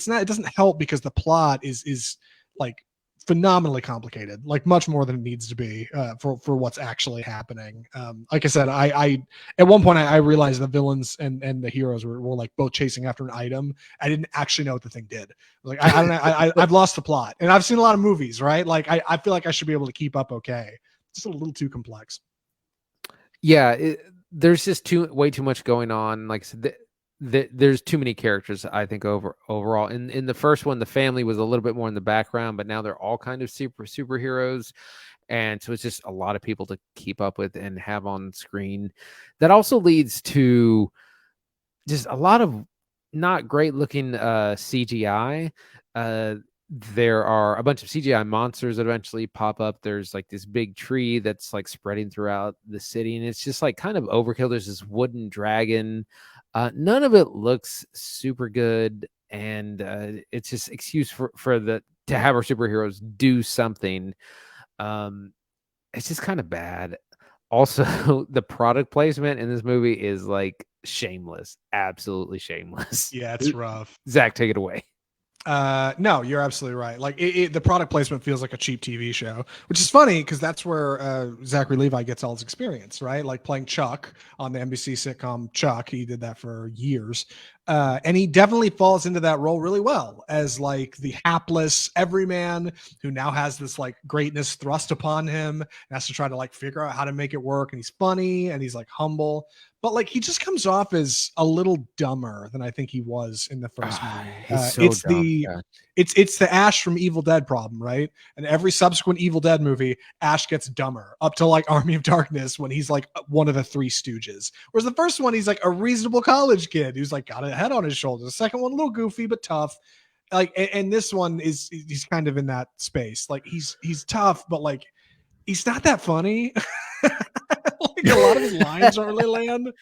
Speaker 1: not, it doesn't help because the plot is like phenomenally complicated, like much more than it needs to be for what's actually happening. Like I said, I at one point I realized the villains and the heroes were like both chasing after an item. I didn't actually know what the thing did. Like I don't know, I've lost the plot, and I've seen a lot of movies, right? Like I feel like I should be able to keep up okay. It's just a little too complex.
Speaker 2: Yeah, there's just way too much going on. Like I said, there's too many characters. I think overall, in the first one, the family was a little bit more in the background, but now they're all kind of superheroes, and so it's just a lot of people to keep up with and have on screen. That also leads to just a lot of not great looking CGI. There are a bunch of CGI monsters that eventually pop up. There's like this big tree that's like spreading throughout the city, and it's just like kind of overkill. There's this wooden dragon. None of it looks super good, and it's just excuse for the to have our superheroes do something. It's just kind of bad. Also, the product placement in this movie is like shameless, absolutely shameless.
Speaker 1: Yeah, it's rough.
Speaker 2: Zach, take it away.
Speaker 1: No, you're absolutely right. Like the product placement feels like a cheap TV show, which is funny because that's where Zachary Levi gets all his experience, right? Like playing Chuck on the NBC sitcom Chuck. He did that for years. And he definitely falls into that role really well as like the hapless everyman who now has this like greatness thrust upon him and has to try to like figure out how to make it work. And he's funny and he's like humble, but like he just comes off as a little dumber than I think he was in the first movie.
Speaker 2: He's so
Speaker 1: It's
Speaker 2: dumb.
Speaker 1: the it's the Ash from Evil Dead problem, right? And every subsequent Evil Dead movie, Ash gets dumber up to like Army of Darkness when he's like one of the Three Stooges. Whereas the first one, he's like a reasonable college kid who's like got a head on his shoulders. The second one, a little goofy but tough. Like, and this one he's kind of in that space. Like he's tough, but like he's not that funny. Like a lot of his lines don't really land.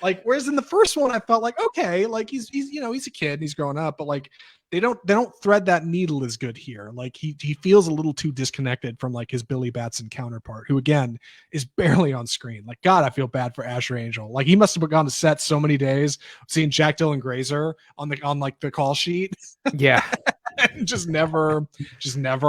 Speaker 1: Like, whereas in the first one, I felt like, okay, like he's he's a kid and he's growing up, but like they don't thread that needle as good here. Like he feels a little too disconnected from like his Billy Batson counterpart, who again is barely on screen. Like, God, I feel bad for Asher Angel. Like he must have gone to set so many days seeing Jack Dylan Grazer on like the call sheet.
Speaker 2: Yeah.
Speaker 1: just never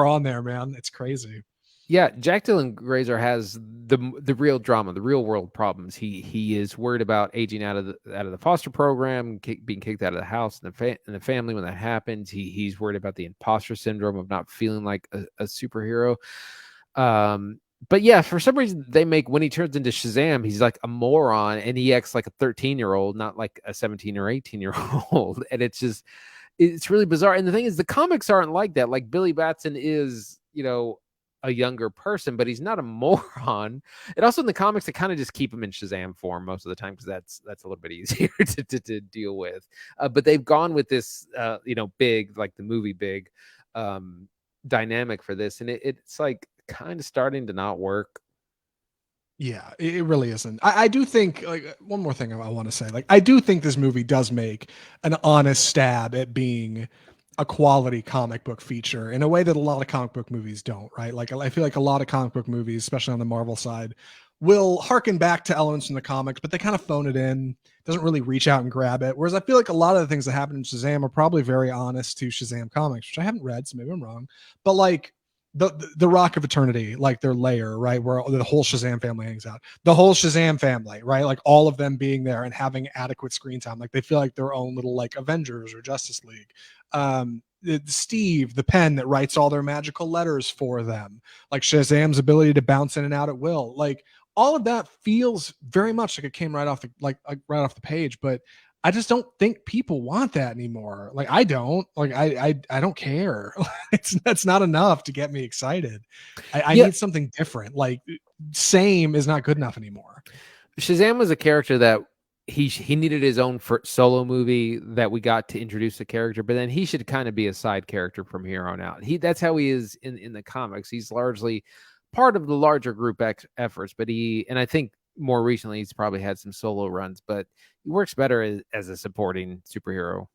Speaker 1: on there, man. It's crazy.
Speaker 2: Yeah, Jack Dylan Grazer has the real drama, the real world problems. He is worried about aging out of the foster program, being kicked out of the house and the family when that happens. He's worried about the imposter syndrome of not feeling like a superhero. But yeah, for some reason they make when he turns into Shazam, he's like a moron and he acts like a 13-year-old, not like a 17 or 18-year-old. And it's really bizarre. And the thing is, the comics aren't like that. Like Billy Batson is, a younger person, but he's not a moron. And also in the comics, they kind of just keep him in Shazam form most of the time because that's a little bit easier to deal with. But they've gone with this, big, like the movie Big, dynamic for this, and it's like kind of starting to not work.
Speaker 1: Yeah, it really isn't. I do think like one more thing I want to say. Like I do think this movie does make an honest stab at being a quality comic book feature in a way that a lot of comic book movies don't, right? Like I feel like a lot of comic book movies, especially on the Marvel side, will harken back to elements from the comics, but they kind of phone it in. Doesn't really reach out and grab it. Whereas I feel like a lot of the things that happen in Shazam are probably very honest to Shazam comics, which I haven't read, so maybe I'm wrong. But like the Rock of Eternity, like their lair, right, where the whole Shazam family hangs out, the whole Shazam family, right, like all of them being there and having adequate screen time, like they feel like their own little like Avengers or Justice League. Steve, the pen that writes all their magical letters for them, like Shazam's ability to bounce in and out at will, like all of that feels very much like it came right off the right off the page. But I just don't think people want that anymore. Like I don't like I don't care. That's not enough to get me excited. I need something different. Like same is not good enough anymore.
Speaker 2: Shazam was a character that he needed his own solo movie that we got to introduce the character, but then he should kind of be a side character from here on out. That's how he is in the comics. He's largely part of the larger group efforts, but and I think more recently he's probably had some solo runs, but he works better as a supporting superhero.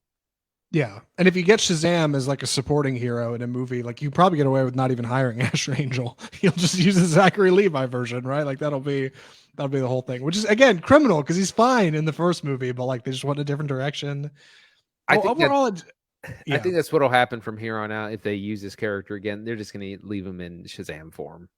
Speaker 1: Yeah, and if you get Shazam as like a supporting hero in a movie, like you probably get away with not even hiring Asher Angel. You'll just use the Zachary Levi version, right? Like that'll be the whole thing, which is again criminal because he's fine in the first movie, but like they just went a different direction.
Speaker 2: I think that
Speaker 1: Overall,
Speaker 2: I
Speaker 1: yeah.
Speaker 2: think that's what'll happen from here on out if they use this character again. They're just going to leave him in Shazam form.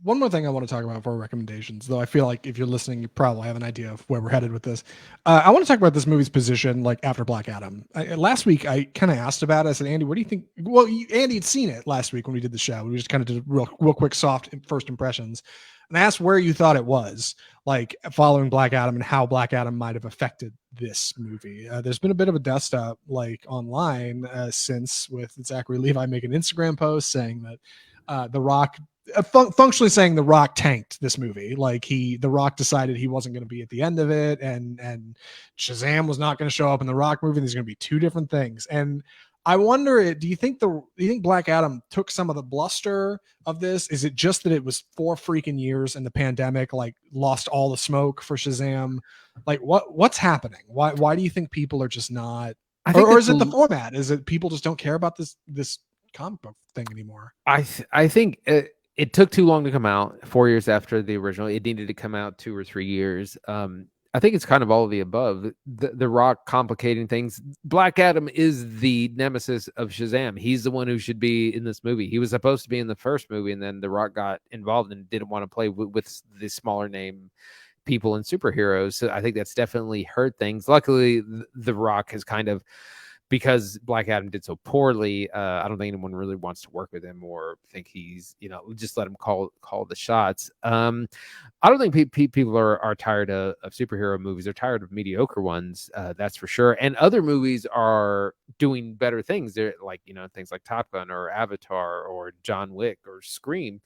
Speaker 1: One more thing I want to talk about for recommendations, though I feel like if you're listening, you probably have an idea of where we're headed with this. I want to talk about this movie's position, like after Black Adam. Last week, I kind of asked about it. I said, Andy, what do you think? Well, Andy had seen it last week when we did the show. We just kind of did real quick, soft first impressions, and I asked where you thought it was, like following Black Adam and how Black Adam might have affected this movie. There's been a bit of a dust up, like online, since with Zachary Levi making an Instagram post saying that The Rock functionally saying The Rock tanked this movie. Like The Rock decided he wasn't going to be at the end of it, and Shazam was not going to show up in the Rock movie. There's going to be two different things. And I wonder, do you think Black Adam took some of the bluster of this? Is it just that it was 4 freaking years and the pandemic like lost all the smoke for Shazam? Like what's happening? Why do you think people are just not,
Speaker 2: I think
Speaker 1: or is it the format? Is it people just don't care about this comic book thing anymore?
Speaker 2: I think it took too long to come out. 4 years after the original, it needed to come out 2 or 3 years. I think it's kind of all of the above. The Rock complicating things. Black Adam is the nemesis of Shazam. He's the one who should be in this movie. He was supposed to be in the first movie, and then The Rock got involved and didn't want to play with the smaller name people and superheroes. So I think that's definitely hurt things. Luckily, The Rock has kind of, because Black Adam did so poorly, I don't think anyone really wants to work with him or think he's, just let him call the shots. I don't think people are tired of superhero movies. They're tired of mediocre ones, that's for sure. And other movies are doing better things. They're like, things like Top Gun or Avatar or John Wick or Scream.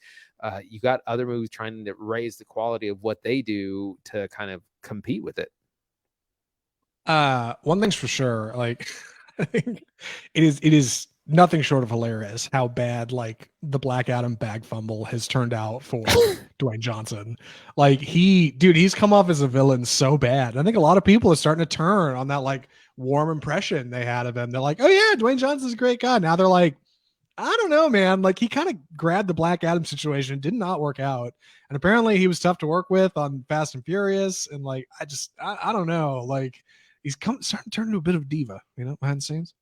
Speaker 2: You got other movies trying to raise the quality of what they do to kind of compete with it.
Speaker 1: One thing's for sure, like I think it is nothing short of hilarious how bad like the Black Adam bag fumble has turned out for Dwayne Johnson. Like he's come off as a villain so bad. I think a lot of people are starting to turn on that like warm impression they had of him. They're like, oh yeah, Dwayne Johnson's a great guy. Now they're like, I don't know, man. Like he kind of grabbed the Black Adam situation, did not work out. And apparently he was tough to work with on Fast and Furious. And like, I don't know. Like he's starting to turn into a bit of a diva, behind the scenes.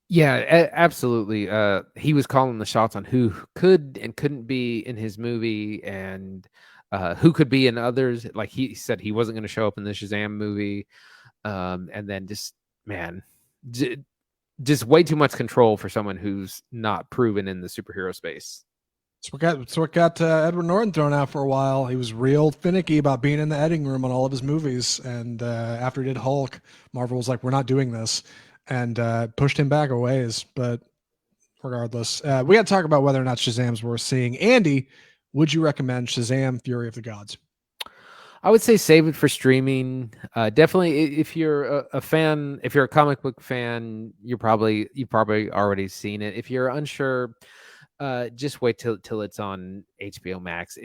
Speaker 2: Yeah, absolutely. He was calling the shots on who could and couldn't be in his movie, and who could be in others. Like he said, he wasn't going to show up in the Shazam movie, and then just way too much control for someone who's not proven in the superhero space.
Speaker 1: It's what got Edward Norton thrown out for a while. He was real finicky about being in the editing room on all of his movies, and after he did Hulk, Marvel was like, "We're not doing this," and pushed him back a ways. But regardless, we got to talk about whether or not Shazam's worth seeing. Andy, would you recommend Shazam: Fury of the Gods?
Speaker 2: I would say save it for streaming. Definitely, if you're a fan, if you're a comic book fan, you've probably already seen it. If you're unsure, just wait till it's on HBO Max.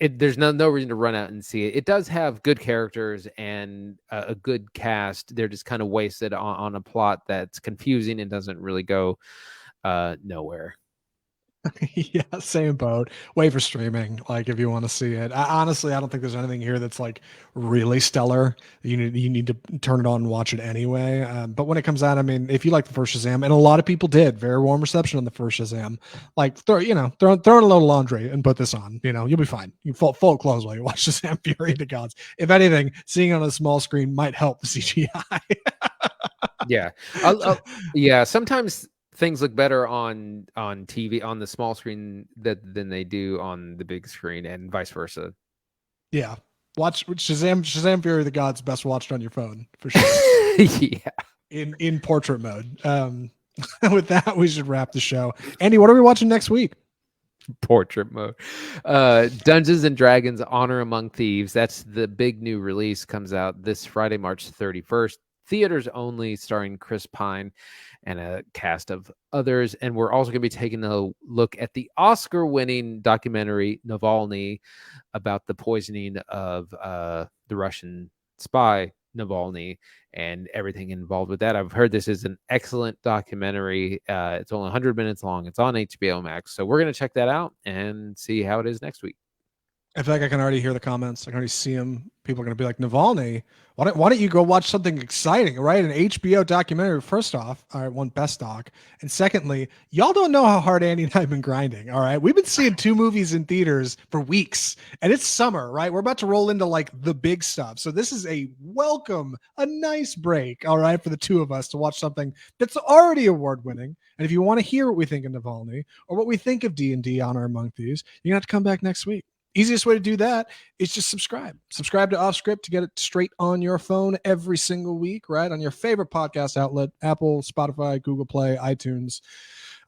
Speaker 2: There's no reason to run out and see it. It does have good characters and a good cast. They're just kind of wasted on a plot that's confusing and doesn't really go nowhere.
Speaker 1: Yeah, same boat. Wait for streaming, like if you want to see it. Honestly, I don't think there's anything here that's like really stellar. You need to turn it on and watch it anyway. But when it comes out, I mean, if you like the first Shazam, and a lot of people did, very warm reception on the first Shazam. Like throw in a little laundry and put this on. You'll be fine. You fold clothes while you watch Shazam: Fury of the Gods. If anything, seeing it on a small screen might help the CGI.
Speaker 2: Yeah, yeah. Sometimes things look better on TV on the small screen than they do on the big screen, and vice versa.
Speaker 1: Yeah, watch Shazam: Fury of the Gods best watched on your phone for sure.
Speaker 2: Yeah,
Speaker 1: in portrait mode. With that, we should wrap the show. Andy, what are we watching next week?
Speaker 2: Portrait mode. Dungeons and Dragons: Honor Among Thieves. That's the big new release. Comes out this Friday, March 31st. Theaters only, starring Chris Pine and a cast of others. And we're also going to be taking a look at the Oscar-winning documentary Navalny about the poisoning of the Russian spy Navalny and everything involved with that. I've heard this is an excellent documentary. It's only 100 minutes long. It's on HBO Max. So we're going to check that out and see how it is next week.
Speaker 1: I feel like I can already hear the comments. I can already see them. People are going to be like, Navalny, why don't you go watch something exciting, right? An HBO documentary, first off, all right, one best doc. And secondly, y'all don't know how hard Andy and I have been grinding, all right? We've been seeing 2 movies in theaters for weeks, and it's summer, right? We're about to roll into like the big stuff. So this is a nice break, all right, for the 2 of us to watch something that's already award-winning. And if you want to hear what we think of Navalny or what we think of D&D Honor Among Thieves, you're going to have to come back next week. Easiest way to do that is just subscribe to Off Script to get it straight on your phone every single week, right? On your favorite podcast outlet, Apple, Spotify, Google Play, iTunes,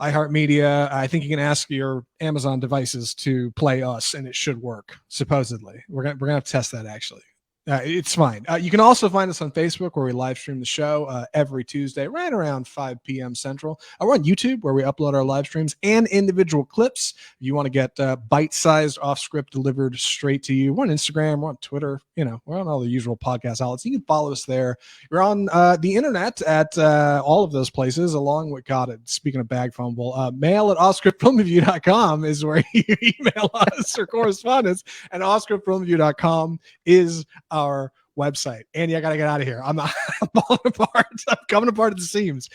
Speaker 1: iHeartMedia. I think you can ask your Amazon devices to play us and it should work. Supposedly we're going to have to test that actually. It's fine. You can also find us on Facebook where we live stream the show every Tuesday right around 5 p.m. Central. We're on YouTube where we upload our live streams and individual clips. If you want to get bite-sized Off Script delivered straight to you, we're on Instagram, we're on Twitter, we're on all the usual podcast outlets. You can follow us there. You're on the internet at all of those places along with, speaking of bag fumble, mail at offscriptfilmreview.com is where you email us or correspondence, and offscriptfilmreview.com is our website. Andy, I gotta get out of here. I'm falling apart. I'm coming apart at the seams.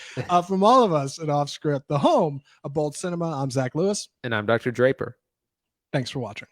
Speaker 1: From all of us at Off Script, the home of Bold Cinema, I'm Zach Lewis.
Speaker 2: And I'm Dr. Draper.
Speaker 1: Thanks for watching.